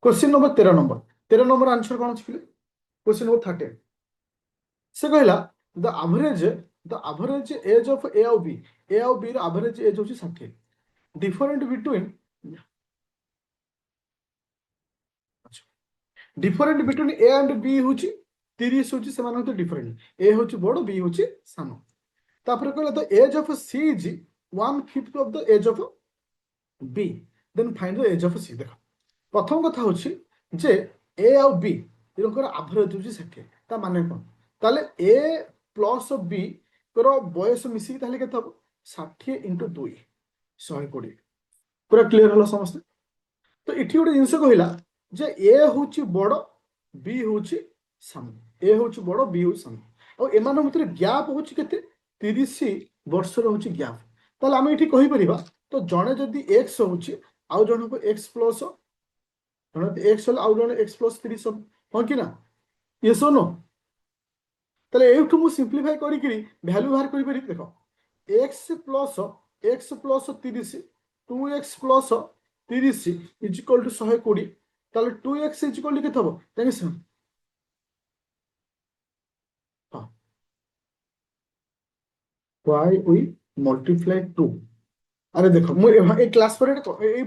question number 13 number answer कौन अच्छी? क्वेश्चन नंबर 13 से कहला द एवरेज एज ऑफ ए और बी, ए और बी रो एवरेज एज होची 60। Different between different between A and B होची 30 होची। से माने तो डिफरेंट, ए होची बड़, बी होची सानो। तापर कहला the age of C is 1/5 of the age of B, then find the age of C. देखो, प्रथम कथा होची जे ए और बी इनकर एवरेज होची 60। ता माने कोन? ताले ए प्लस बी करो बयस मिसी ताले केते हबो? 60 × 2 120। पूरा क्लियर हलो समस्त? तो इठी गोटे जिनस कहला जे ए होची बड़, बी होची सानो। ए होची बड़, बी होची सानो। और एमान भितर गैप होची केते? 30 वर्ष रो होची गैप। ताले आमे इठी कहि परिबा, तो जणे जदी x होची आउ जणे को x प्लस, जणे x होल आउ जणे x प्लस 30 हो कि ना? यस और नो? ताले एठु मु सिंप्लीफाई करी कि वैल्यू बाहर करि परिबी। देखो, x plus 30 2x plus 30 is equal to 120। ताले 2x इज इक्वल टू केते हबो? जानिस? हां, y we multiply 2। अरे देखो, मु ए क्लास पर ए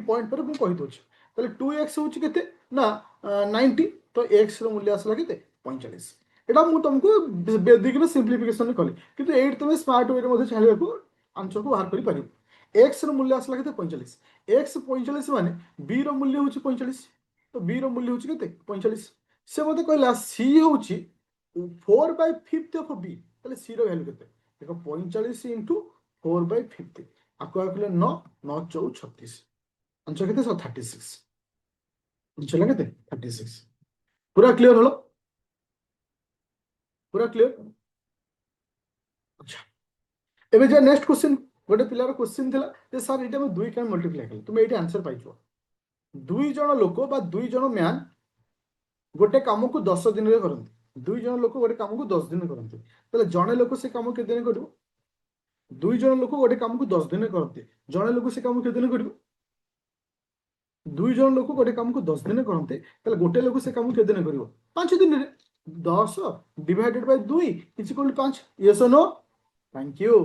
पॉइंट पर मु कहि दोछ। ताले 2x होची केते ना 90। तो x रो मूल्य आसला केते? 45। एटा मु तुमको बेसिक रो सिंप्लीफिकेशन कली, किंतु एट तुम स्मार्ट वे रे मध्ये छालिया को आंसर को बाहर करि पारिबो। x रो मूल्य आसला केते? 45। x 45 माने b रो मूल्य होची 45। तो b रो मूल्य होची केते? 45। से मते कहला c होची 4/5 ऑफ b। ताले c रो वैल्यू केते? देखो, 45 × 4/5। आपको आकले 9 9 4 36। आंसर केते? 36। आंसर केते? 36। पूरा क्लियर हलो? पूरा क्लियर? ଏବେ ଯେ ନେକ୍ସଟ क्वेश्चन ଗୋଟେ ପିଲାର क्वेश्चन ଥିଲା ଯେ ସାର୍ ଏଇଟା ଆମେ 2 କେମିତି ମଲ୍ଟିପ୍ଲାଏ କଲେ ତୁମେ ଏଇଠି ଆନ୍ସର ପାଇଯିବ 2 ଜଣ ଲୋକ ବା 2 ଜଣ ମ୍ୟାନ୍ ଗୋଟେ କାମକୁ 10 ଦିନରେ କରନ୍ତି 2 ଜଣ ଲୋକ ଗୋଟେ କାମକୁ 10 ଦିନ କରନ୍ତି ତାହେଲେ ଜଣେ ଲୋକ ସେ କାମ କେତେ ଦିନ କରିବ 2 ଜଣ ଲୋକ ଗୋଟେ କାମକୁ 10 ଦିନରେ କରନ୍ତି ଜଣେ ଲୋକ ସେ କାମ କେତେ ଦିନ କରିବ 2 ଜଣ ଲୋକ ଗୋଟେ କାମକୁ 10 ଦିନ କରନ୍ତି ତାହେଲେ ଗୋଟେ ଲୋକ ସେ କାମ କେତେ ଦିନ କରିବ 5 ଦିନରେ 10 divided by 2 is equal to 5 yes or no thank you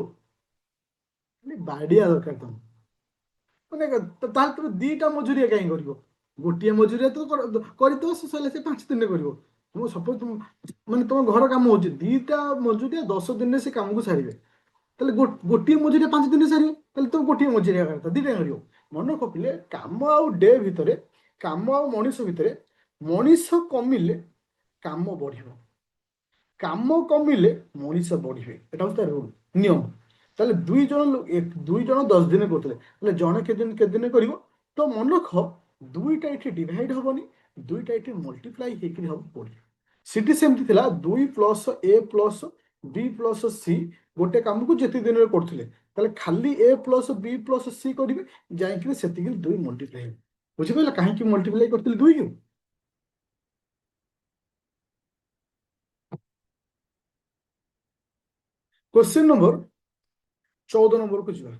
ବାଡିଆ ଦରକାର ତମେ ମାନେ ତାହେଲେ ତମେ ଦିଟା ମଜୁରିଆ କାହିଁ କରିବ ଗୋଟିଏ ମଜୁରିଆ ତ କରିଥିବ ସେ ସରିଲା ସେ 5 ଦିନରେ କରିବ ମୁଁ ସପୋଜ ମାନେ ତମ ଘର କାମ ହଉଛି ଦିଟା ମଜୁରିଆ 10 ଦିନରେ ସେ କାମକୁ ସାରିବେ ତାହେଲେ ଗୋଟିଏ ମଜୁରିଆ 5 ଦିନରେ ସାରିବ ତାହେଲେ ତମେ ଗୋଟିଏ ମଜୁରିଆ କରିବ ଦିଟା କରିବ ମନେ ରଖିଲେ କାମ ଆଉ ଡେ ଭିତରେ କାମ ଆଉ ମଣିଷ ଭିତରେ ମଣିଷ କମିଲେ କାମ ବଢିବ କାମ କମିଲେ ମଣିଷ ବଢିବେ ଏଟା ହଉଛି ତା ରୁଲ ନିୟମ ତାହେଲେ 2 ଜଣ 10 ଦିନ କରୁଥିଲେ ତାହେଲେ ଜଣେ କେତେ ଦିନ କରିବ ତ ମନେ ରଖ ଦୁଇଟା ଏଠି ଡିଭାଇଡ ହବନି ଦୁଇଟା ଏଠି ମଲ୍ଟିପ୍ଲାଇ ହେଇକି ହବ ପଡିବ ସେଠି ସେମିତି ଥିଲା 2 + A + B + C ଗୋଟେ କାମକୁ ଯେତିକି ଦିନରେ କରୁଥିଲେ ତାହେଲେ ଖାଲି A + B + C କରିବେ ଯାଇକି ସେତିକି 2 ମଲ୍ଟିପ୍ଲାଇ ହେବ ବୁଝିପାରିଲ କାହିଁକି ମଲ୍ଟିପ୍ଲାଇ କରିଥିଲେ 2 କୁ क्वेश्चन नंबर 14 नंबर को ଯିବା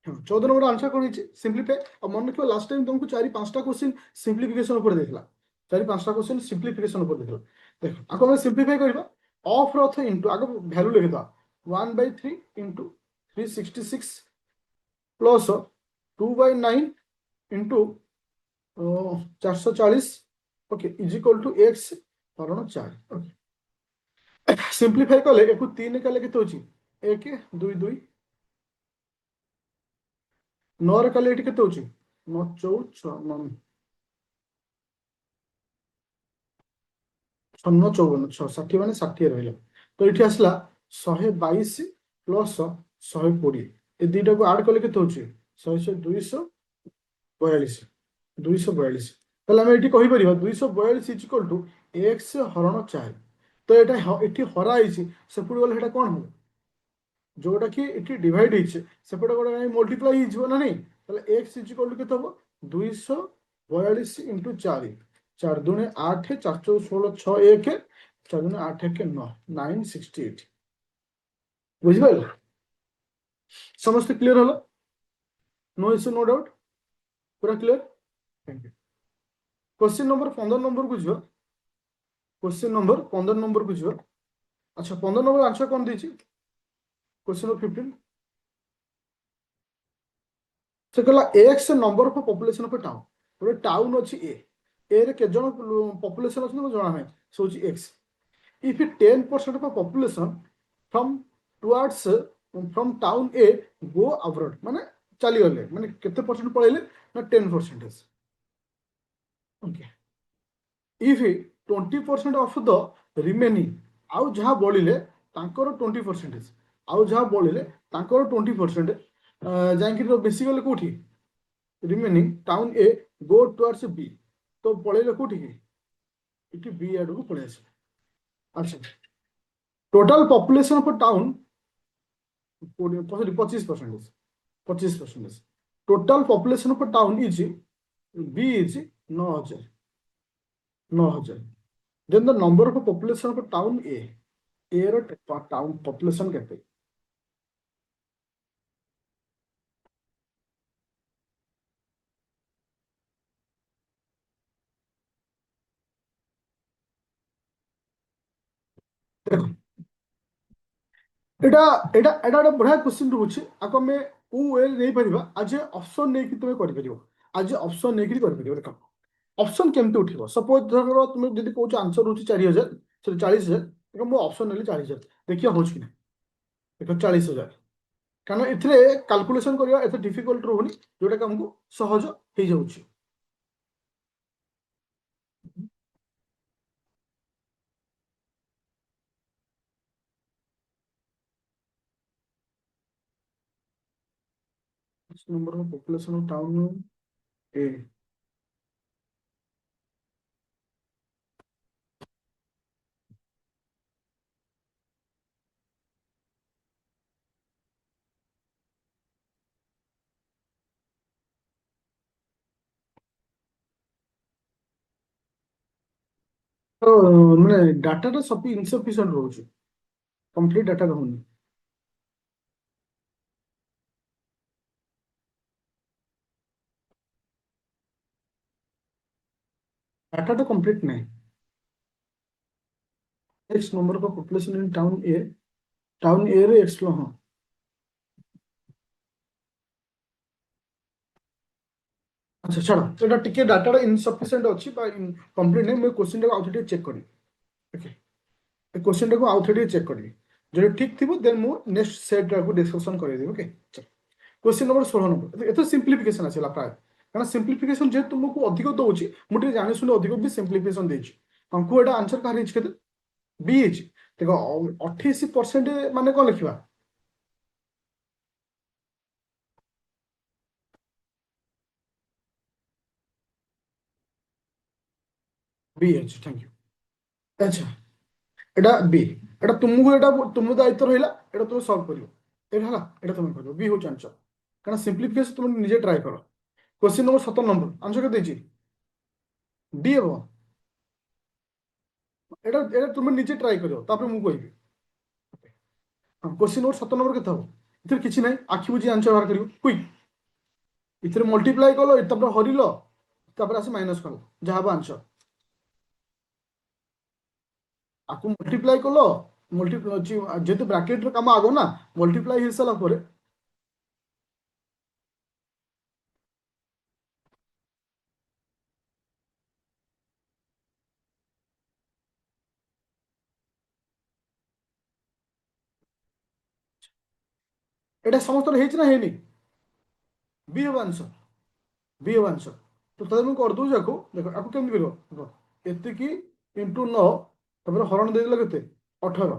ହଁ 14 ନମ୍ବର ଆନ୍ସର କ'ଣ ହେଇଛି ସିମ୍ପ୍ଲିଫାଏ ଆଉ ମନେ ରଖିବ ଲାଷ୍ଟ ଟାଇମ ତମକୁ 4-5ଟା କ୍ୱେଶ୍ଚିନ୍ ସିମ୍ପ୍ଲିଫିକେସନ ଉପରେ ଦେଇଥିଲା 4-5ଟା କ୍ୱେଶ୍ଚିନ୍ ସିମ୍ପ୍ଲିଫିକେସନ ଉପରେ ଦେଇଥିଲା ଦେଖ ଆକୁ ଆମେ ସିମ୍ପ୍ଲିଫାଇ କରିବା ଅଫ୍ ର ଅର୍ଥ ଇଣ୍ଟୁ ଆଗ ଭ୍ୟାଲୁ ଲେଖିଦେବା 1/3 into 366 plus 2/9 into 440 okay is equal to x ହରଣ 4 ଓକେ ସିମ୍ପ୍ଲିଫାଇ କଲେ ଏକୁ 3 କଲେ କେତେ ହେଉଛି 1 2 2 9 କଲେ ଏଠି କେତେ ହେଉଛି 9 4 6 9 9 54 6 60 ମାନେ 60 ରହିଲା ତ ଏଠି ଆସିଲା 122 ପ୍ଲସ୍ 120 ଏ ଦୁଇଟାକୁ ଆଡ୍ କଲେ କେତେ ହେଉଛି 100 242 242 ତାହେଲେ ଆମେ ଏଠି କହିପାରିବା 242 ଇଜ ଇକ୍ୱାଲ୍ ଟୁ x ହରଣ 4 ତ ଏଟା ଏଠି ହରା ହେଇଛି ସେପଟେ ଗଲେ ସେଟା କ'ଣ ହବ जोटा कि ये डिवाइड सेपटे गोटे मल्टीप्लाई ना नहीं एक्स इज इक्वल टू केते हम 242 इंटू 4 4 दूने 8 4 4 16 6 1 4 दूने 8 1 9 968 बुझिपाल समस्त क्लियर हला नो इश्यू नो डाउट पूरा clear thank you question number 15 number को जो क्वेश्चन नंबर 15 नंबर को जो अच्छा 15 नंबर आंसर कौन दीजिए क्वेश्चन नंबर 15 से कहला x number of population of town गोटे टाउन अच्छी ए रे के जन पॉपुलेशन अच्छे मुझे जना है so X if 10% of population from towards from town A go abroad माने चली गले माने केते परसेंट पळेले ना 10% okay if 20% of the remaining आउ जहाँ बळिले तांकर 20% आउ जहाँ बळिले तांकर 20% जाइंकी बेसी गले कोठी remaining town A go towards B तो पळेले कोठी की इटी बी आडू को पळे आसे अच्छा total population of town 25%, 25%. Total population of town is B is 9,000 9,000 then the number of population of town A रो टाउन पॉपुलेशन केते देखो एटा एटा एटा ଗୋଟେ ବଢିଆ क्वेश्चन ରହୁଛି ଆକୁ ଆମେ କୋଉ ୱେ ନେଇ ପାରିବା ଆଜ ଅପସନ ନେଇକି ତମେ କରିପାରିବ ଆଜ ଅପସନ ନେଇକି କରିପାରିବ ଦେଖ ଅପସନ କେମିତି ଉଠିବ ସପୋଜ ଧର ତୁମେ ଯଦି କହୁଛ ଆନ୍ସର ରହୁଛି 4,000 ସରି 40,000 ଦେଖ ମୁଁ ଅପସନ ନେଲି 40,000 ଦେଖିବା ହଉଛି କି ନା ଦେଖ 40,000 କାରଣ ଏଥିରେ କାଲକୁଲେସନ କରିବା ଏତେ ଡିଫିକଲ୍ଟ ରହୁନି ଯୋଉଟା କି ଆମକୁ ସହଜ ହେଇଯାଉଛି number of population of town A ତ ମାନେ ଡାଟାଟା ସବୁ ଇନସଫିସିଏଣ୍ଟ ରହୁଛି, କମ୍ପ୍ଲିଟ ଡାଟା ରହୁନି। डाटा तो कंप्लीट नहीं। एक्स नंबर का पॉपुलेशन इन टाउन ए रे एक्स हाँ। अच्छा छाड़ एटा टिके डाटा इनसफिशिएंट अछि बा कंप्लीट नहीं, मैं क्वेश्चन टाको आउट चेक करी। ओके, ए क्वेश्चन टाको आउट चेक करी, जो ठीक थिबो देन मु नेक्स्ट सेट टाको डिस्कशन करै देबो। ओके चल, क्वेश्चन नंबर 16 नंबर एतो सिंपलीफिकेशन आछला प्राय, कारण सिंपलीफिकेशन जे तुमको अधिक दउछि मुटे जानि सुने अधिक भी सिंपलीफिकेशन देछि। हमको एटा आंसर का रिच केते बी एच। देखो 28% माने कोन लिखिबा बी एच। Thank you. अच्छा एटा बी, एटा तुमको एटा तुम दायित्व रहिला, एटा तुम सॉल्व करियो। एटा हला एटा तुम करियो, बी हो आंसर, कारण सिंपलीफिकेशन तुम निजे ट्राई करो। क्वेश्चन नंबर 17 नंबर आंसर के देछि डी हो। एटा एटा तुम निजे ट्राई करियो तापर मु कहिबी। क्वेश्चन नंबर 17 नंबर केते हो, इधर किछि नै, आखि बुझी आंसर बाहर करियो क्विक। इधर मल्टीप्लाई कलो, तापर हरिलो, तापर आसे माइनस कलो, जहाबा आंसर आपको मल्टीप्लाई कलो। मल्टीप्लाई जेहेतु ब्रैकेट रे काम आगो ना, मल्टीप्लाई हिसाब साला परे एटा समस्त हेछि ना हेनी, बी हो आंसर, बी हो आंसर। तो तदे मु कर दउ जाको, देखो आपको केमि करियो, देखो एते की इनटू 9 तापर हरण दे देला केते 18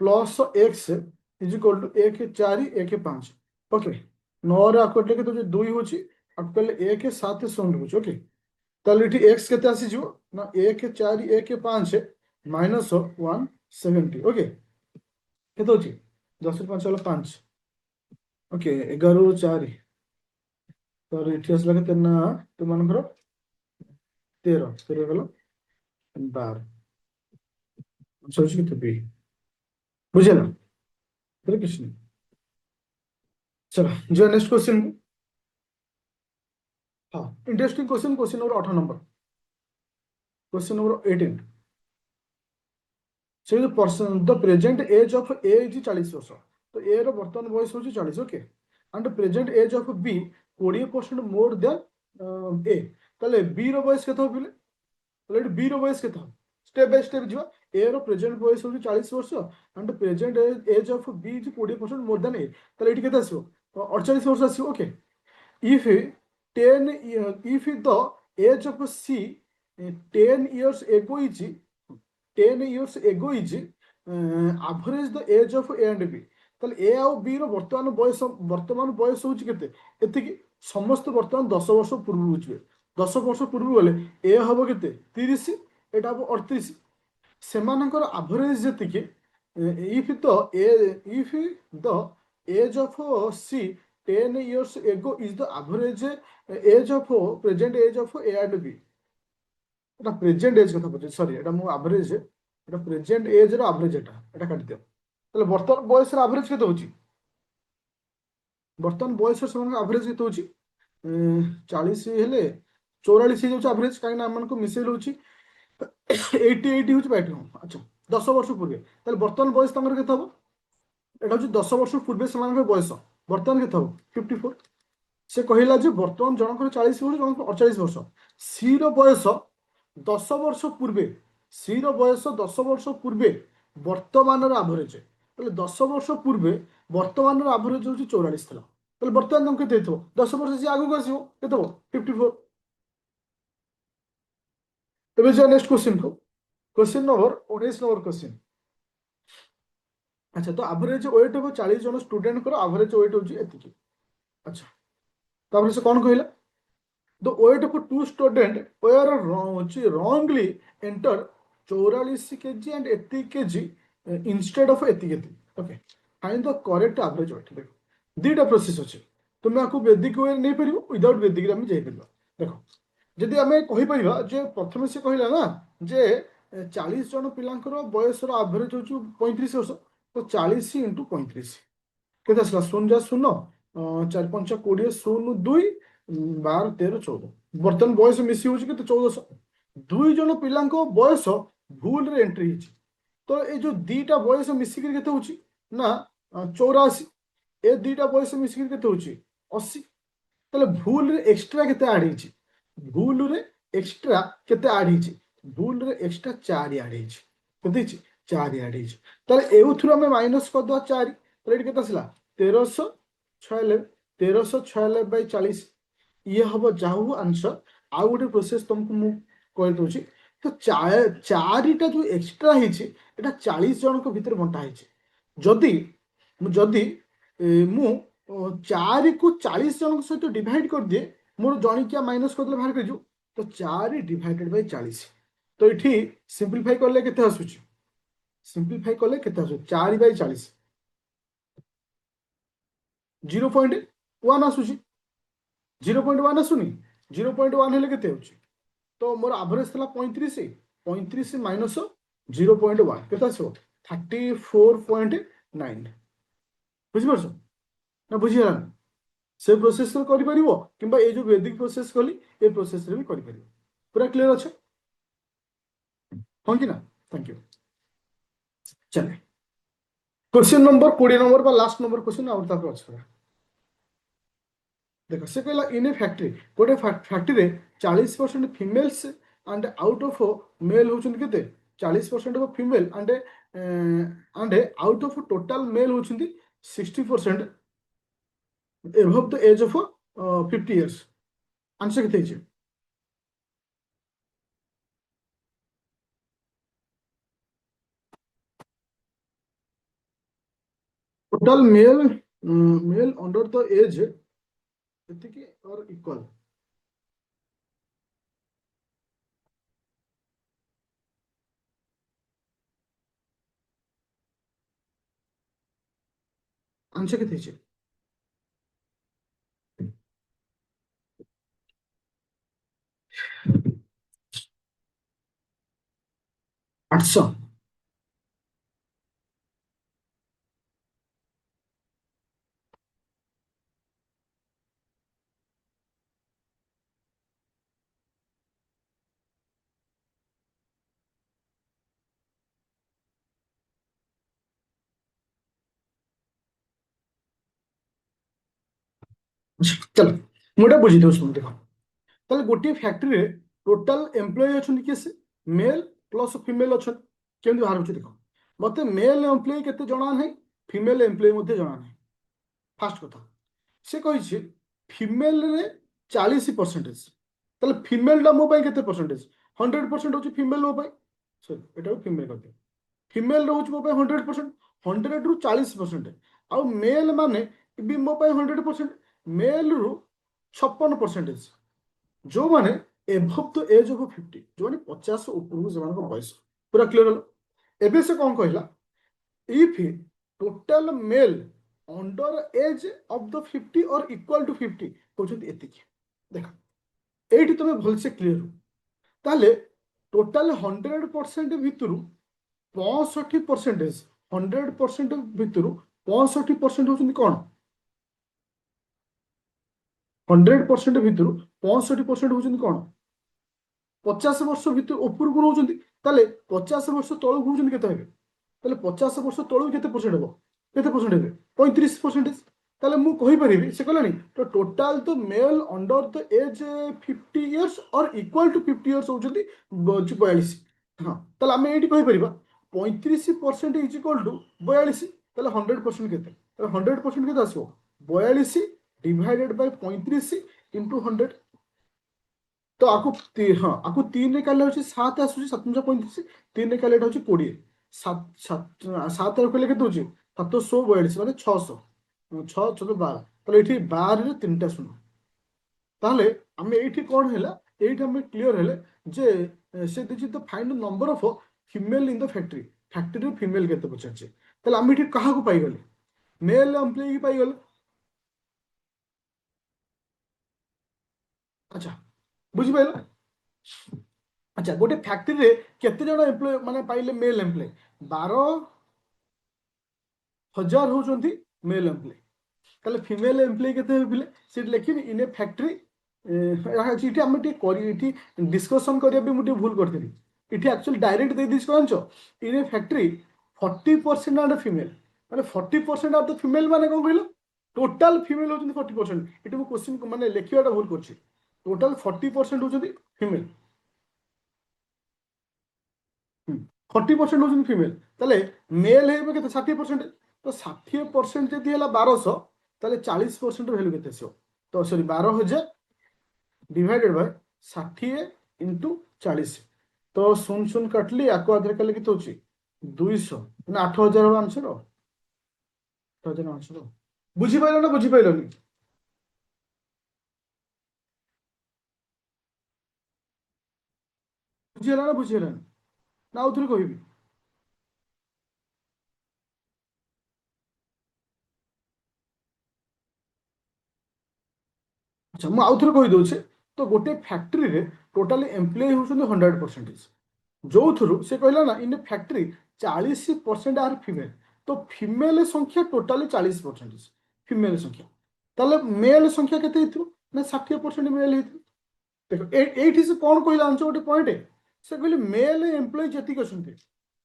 plus X is equal to 1 4 1 5। Okay 9 रे आपको एटे केते 2 होछि, आपको पहले 1 7 0 होछि। ओके ताले इठी एक्स केते आसी जिवो ना 1 4 1 5 माइनस 170। ओके केते होछि 10 रे 5 वाला 5। ओके 11 ରୁ 4 तो इठी आसला केते ना तुमनकर 13 13 गलो 12 सोच के बी बुझेला फिर किछ नहीं। चलो जो नेक्स्ट क्वेश्चन। हाँ interesting question, question number 18 number, question number 18 से जो person the present age of A is 40 वर्ष, तो ए रो वर्तमान बयस होची 40। Okay and present age of B 20% more than A, ताले बी रो बयस केते होबिले, ताले बी रो बयस केते हो, स्टेप बाय स्टेप जिवा। ए रो प्रेजेंट बयस होची 40 वर्ष and present age of B is 20% more than A, ताले एठी केते आसीबो 48 वर्ष आसीबो। Okay if 10 if the age of c 10 years ago is 10 years ago is average the age of a and b, তাহলে এ আর বি র বর্তমান বয়স হচ্ছে কেতে এতিকি সমস্ত বর্তমান 10 বর্ষ পূর্ব বুঝবে। 10 বর্ষ পূর্ব বলে এ হব কেতে 30, এটা হব 38। সেমানଙ୍କର আভারেজ যেতিকি if the if the age of C 10 years ago is the average age of present age of a and b। এটা প্রেজেন্ট এজ কথা বলছি, সরি এটা মু আভারেজ, এটা প্রেজেন্ট এজ র আভারেজ, এটা কাটি দিও। তাহলে বর্তমান বয়সের আভারেজ কেতে হচ্ছে, বর্তমান বয়সের সেମାନଙ୍କ আভারেজ কেতে হচ্ছে 40 হেলে 44 ହେଇଯାଉଛି ଆଭରେଜ, କାହିଁକିନା ଆମମାନଙ୍କୁ ମିଶେଇ ରହୁଛି 88 ହେଉଛି ବାଇଟ। ଆଚ୍ଛା 10 ବର୍ଷ ପୂର୍ବେ, ତାହେଲେ ବର୍ତ୍ତମାନ ବୟସ ତାଙ୍କର କେତେ ହବ, এটা হচ্ছে 10 ବର୍ଷ ପୂର୍ବେ ସେମାନଙ୍କର ବୟସ ବର୍ତ୍ତମାନ କେତେ ହବ 54। ସେ କହିଲା ଯେ ବର୍ତ୍ତମାନ ଜଣଙ୍କର 40 ବର୍ଷ, ଜଣଙ୍କର 48 ବର୍ଷ, ସି ର ବୟସ 10 ବର୍ଷ ପୂର୍ବେ, ସି ର ବୟସ 10 ବର୍ଷ ପୂର୍ବେ ବର୍ତ୍ତମାନର ଆଭରେଜ, ତାହେଲେ 10 ବର୍ଷ ପୂର୍ବେ ବର୍ତ୍ତମାନର ଆଭରେଜ ହେଉଛି 44 ଥିଲା, ତାହେଲେ ବର୍ତ୍ତମାନ ତାଙ୍କୁ କେତେ ହେଇଥିବ 10 ବର୍ଷ ସିଏ ଆଗକୁ ଆସିବ କେତେ ହବ 54। ଏବେ ଯିବା ନେକ୍ସଟ କ୍ୱେଶ୍ଚିନ୍ କୁ, क्वेश्चन नंबर 19 नंबर क्वेश्चन। अच्छा तो एवरेज वेट हम 40 जन स्टूडेंट को एवरेज वेट होची एतिकी। अच्छा तापर से कौन कहला, the weight of two student were wrongly enter 44 KG and 80 KG instead of 80 KG. Okay find the correct average weight. देखो दीटा प्रोसेस अछि, तुम आपको वैदिक वे नहीं परिबो, विदाउट वैदिक रे हम जाई परिबो। देखो जदि आमे कहि परिबा जे प्रथमे से कहला ना जे 40 जन पिलांकर बयसर आभरेज हूँ 35 वर्ष तो 40 इंटू 35 केते आसला शून्य जा शून्य 4 5 20 शून्य 2 12 13 14 बर्तमान बयस मिसी हूँ के 1400 दुई जन पिलांक बयस भूल रे एंट्री होती तो ये जो दीटा बयस मिसिक केते होची ना 84 ए दीटा बयस मिसिक केते होची 80 ताले भूल रे एक्स्ट्रा केते ऐड होची भूल रे एक्स्ट्रा केते ऐड होची भूल रे एक्स्ट्रा 4 ऐड होची केते होची 4 ऐड होची ताले एउथुर हमें माइनस कर दो 4 ताले एटी केते आसला 1396 1396/40 ये हम जाऊ आंसर आउ गोटे प्रोसेस तुमको मु कहि दउची तो चारिटा जो एक्स्ट्रा होची एटा 40 जनक भितर बंटा होची जदि जदि मु 4 को 40 जनक सहित डिवाइड कर दिए मोर जणिकिया माइनस कर दले बाहर कर जो तो 4 डिवाइडेड बाय 40 तो इठी सिंपलीफाई करले केते आसुची सिंपलीफाई करले केते आसुची 4/40 0.1 आसुची 0.1 आसुनी 0.1 हेले केते होची तो मोर एवरेज थला 35 35 माइनस 0.1 केते आसो 34.9 बुझि परछो ना बुझि हला से प्रोसेस रे करि परिबो किबा ए जो वैदिक प्रोसेस कली ए प्रोसेस रे भी करि परिबो पूरा क्लियर अछि हां कि ना थैंक यू चले क्वेश्चन नंबर 20 नंबर बा लास्ट नंबर क्वेश्चन आउट तापर अछि देखो से कहला इन ए फैक्ट्री गोटे फैक्ट्री रे 40% females and out of male होचंती केते 40% of female and out of total male होचंती 60% above the age of 50 years answer केते छै total male under the age एतिकी और इक्वल आंसर केते छै 800 चलो मोटा बुझी दो सुन देखो ताले गोटे फैक्ट्री रे टोटल एम्प्लॉय अछन के से मेल प्लस फीमेल अछन केमि बाहर होछ देखो मते मेल एम्प्लॉय केते जणा नै फीमेल एम्प्लॉय मध्ये जणा नै फास्ट कथा से कहिछि फीमेल रे 40% ताले फीमेल दा मो पाई केते परसेंटेज 100% होछि फीमेल मो पाई सॉरी एटा फीमेल करते फीमेल रहउछ मो पाई 100% 100 रु 40% आ मेल माने भी मो पाई 100% मेल रु 56% जो माने एभव द एज ऑफ 50 जो माने 50 ऊपर जमान बयस पूरा क्लियर हलो एबे से कोन कहला if total male under age of the 50 or equal to 50 कहउछंती एतिकी देखो एठी तमे भल से क्लियर हो ताले टोटल 100% भितरु 65% 100% भितरु 65% होचंती कोन 100% भितरु 65% होचंती कोन 50 वर्ष भितर ऊपर को रहउचंती ताले 50 वर्ष तळु होचंती केते हेबे ताले 50 वर्ष तळु केते परसेंट हेबो केते परसेंट हेबे 35% ताले मु कहि परिबी से कहलानी तो टोटल तो male under the age 50 years or equal to 50 years होचंती 42 हां ताले हम एठी कहि परिबा 35% इज इक्वल टू 42 ताले 100% केते ताले 100% केते आसीबो 42 डिवाइडेड बाय 35 इंटू 100 तो आपको हाँ आपको 3 रे काले होची 7 आसुची 735 3 रे काले होची 20 7 7 7 रे काले केते होची 742 माने 600 6 6 12 ताले एठी 12 रे 3टा शून्य ताले हमें एठी कोन हैला एठी हमें क्लियर हैले जे से this is the final number of female in the factory factory रे फीमेल केते पछाचे ताले हम एठी काहा को पाई गले मेल एम्प्लॉय की पाई गले अच्छा बुझि पाइला अच्छा गोटे फैक्ट्री रे केते जण एम्प्लॉय माने पाइले मेल एम्प्लॉय 12,000 होउचंती मेल एम्प्लॉय তাহলে ফিমেল এমপ্লয়ি কেতে হইলে সেটি লেখিনি ইন এ ফ্যাক্টরি এটি আমি টিকে করি এটি ডিসকসন করিয়া বি মু টিকে ভুল করଥିଲି এটি অ্যাকচুয়ালি ডাইরেক্ট দেই দিছ জানছো ইন এ ফ্যাক্টরি 40% আর ফিমেল মানে 40% আর দ ফিমেল মানে কোন কইলো টোটাল ফিমেল হচ্ছেন 40%। এটি মু কোশ্চিন মানে লেখিবাটা ভুল করছি টোটাল 40% হচ্ছেন ফিমেল 40% হচ্ছেন ফিমেল তাহলে মেল হইবে কেতে 60%। তো 60% যদি হলা 1200 তাহলে 40% ভ্যালু কেতে আসিব তো সরি 12,000 डिवाइडेड बाय 60 × 40 तो 0 0 काटली आको आधार कले केते होची 200 ना 8,000 हो आंसर 8,000 आंसर बुझी पाइलो ना बुझी पाइलोनी बुझी हला ना बुझी हला ना आउथरे कहबी अच्छा मु आउथरे कहि दोछे तो गोटे फैक्ट्री रे टोटली एम्प्लॉय होछन 100%। जो थ्रू से कहला ना इन फैक्ट्री 40% आर फीमेल तो फीमेल संख्या टोटाली 40% फीमेल संख्या ताले मेल संख्या केते हितु ना 60% मेल हितु देखो एठी से कौन कहला आंसर गोटे पॉइंट से कहले मेल एम्प्लॉय जति अछंती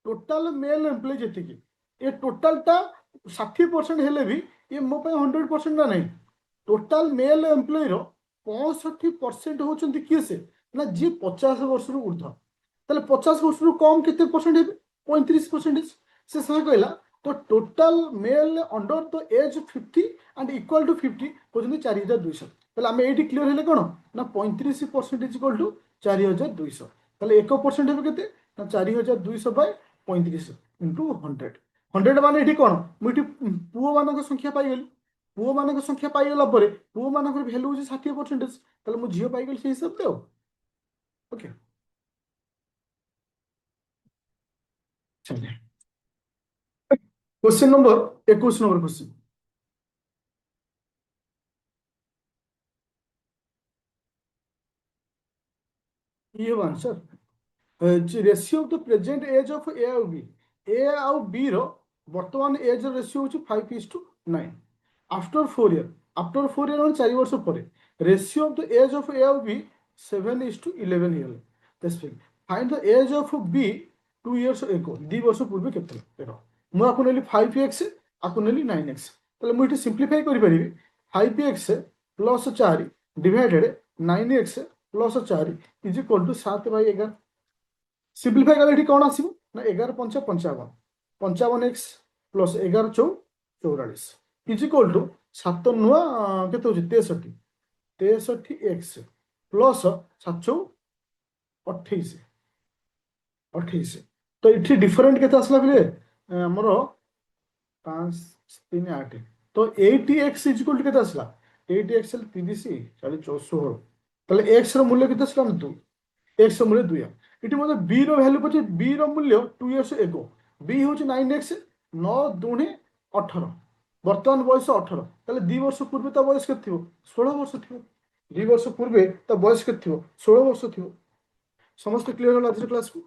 टोटाल मेल एम्प्लॉय जति की ये टोटाल टा 60% हेले भी ये मो पे 100% ना नहीं टोटाल मेल एम्प्लॉय रो 65% होचंती किए से ना जी 50 वर्ष रु ऊर्ध्व তাহলে 50 वर्ष कम केते परसेंट है 35% से सह कहला तो total male under the age 50 and equal to 50 होचंती 4200 তাহলে আমি এইটি ক্লিয়ার হলে কোন না 35% ইকুয়াল টু 4200 তাহলে 1% হবে কেতে না 4200 বাই 35 ইনটু 100 100 মানে এটি কোন মু এটি পুଅ ମାନଙ୍କ ସଂଖ୍ୟା ପାଇଗଲି ପୁଅ ମାନଙ୍କ ସଂଖ୍ୟା ପାଇଗଲା ପରେ ପୁଅ ମାନଙ୍କର ଭ୍ୟାଲୁ ହେଉଛି 60% ତାହେଲେ ମୁଁ ଝିଅ ପାଇଗଲି ସେଇ ହିସାବରେ ଆଉ ଓକେ चलिए क्वेश्चन नंबर 21 नंबर क्वेश्चन ये answer ratio of the present age of A आउ बी ए आउ बी रो वर्तमान एज रेशियो होची 5:9 आफ्टर 4 ईयर 4 वर्ष पर ratio of the age of A आउ बी 7:11 हियल that's find the age of B 2 years ago 2 वर्ष पूर्व केते देखो मु आपको नेली 5x आपको नेली 9x ताले मु इटे सिंपलीफाई करि परिबी 5x plus 4 divided 9x plus 4 is equal to 7/11 simplify कले एठी कोन आसीबो ना 11 पंचा 55 55x प्लस 11 चौ 44 इज इक्वल टू 7 नुआ केते होची 63 63x प्लस 7 चौ 28 28 तो इठी डिफरेंट केते आसला बिले हमरो 5 3 8 तो 80x इज इक्वल टू केते आसला 80x 30 40 64 তাহলে x ର ମୂଲ୍ୟ କେତେ ଆସିଲା 2 x ର ମୂଲ୍ୟ 2 ଏଠି ମଧ୍ୟ b ର ଭ୍ୟାଲୁ ପଛେ b ର ମୂଲ୍ୟ 2 ଇୟର୍ସ ଏଗୋ b ହେଉଛି 9x 9 ଦୁଣେ 18 ବର୍ତ୍ତମାନ ବୟସ 18 ତାହେଲେ 2 ବର୍ଷ ପୂର୍ବେ ତା ବୟସ କେତେ ଥିବ 16 ବର୍ଷ ଥିବ 2 ବର୍ଷ ପୂର୍ବେ ତା ବୟସ କେତେ ଥିବ 16 ବର୍ଷ ଥିବ ସମସ୍ତେ କ୍ଲିୟର ହେଲା ଆଜିର କ୍ଲାସକୁ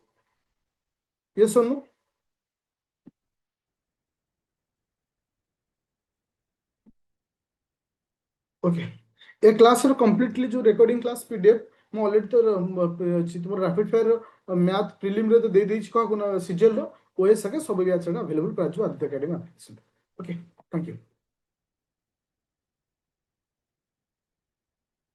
Yes or no okay A class row completely जो रिकॉर्डिंग क्लास पीडीएफ ମୁଁ ଅଲରେଡି ତ ତୁମର ରାପିଡ ଫାୟାର ମ୍ୟାଥ ପ୍ରିଲିମ ରେ ତ ଦେଇ ଦେଇଛି କଣ ସିଜିଏଲ ର ଓଏସ୍ ଆକେ ସବୁ ବି ଅଛି ଆଭେଲେବଲ କରାଯିବ Aditya academy okay thank you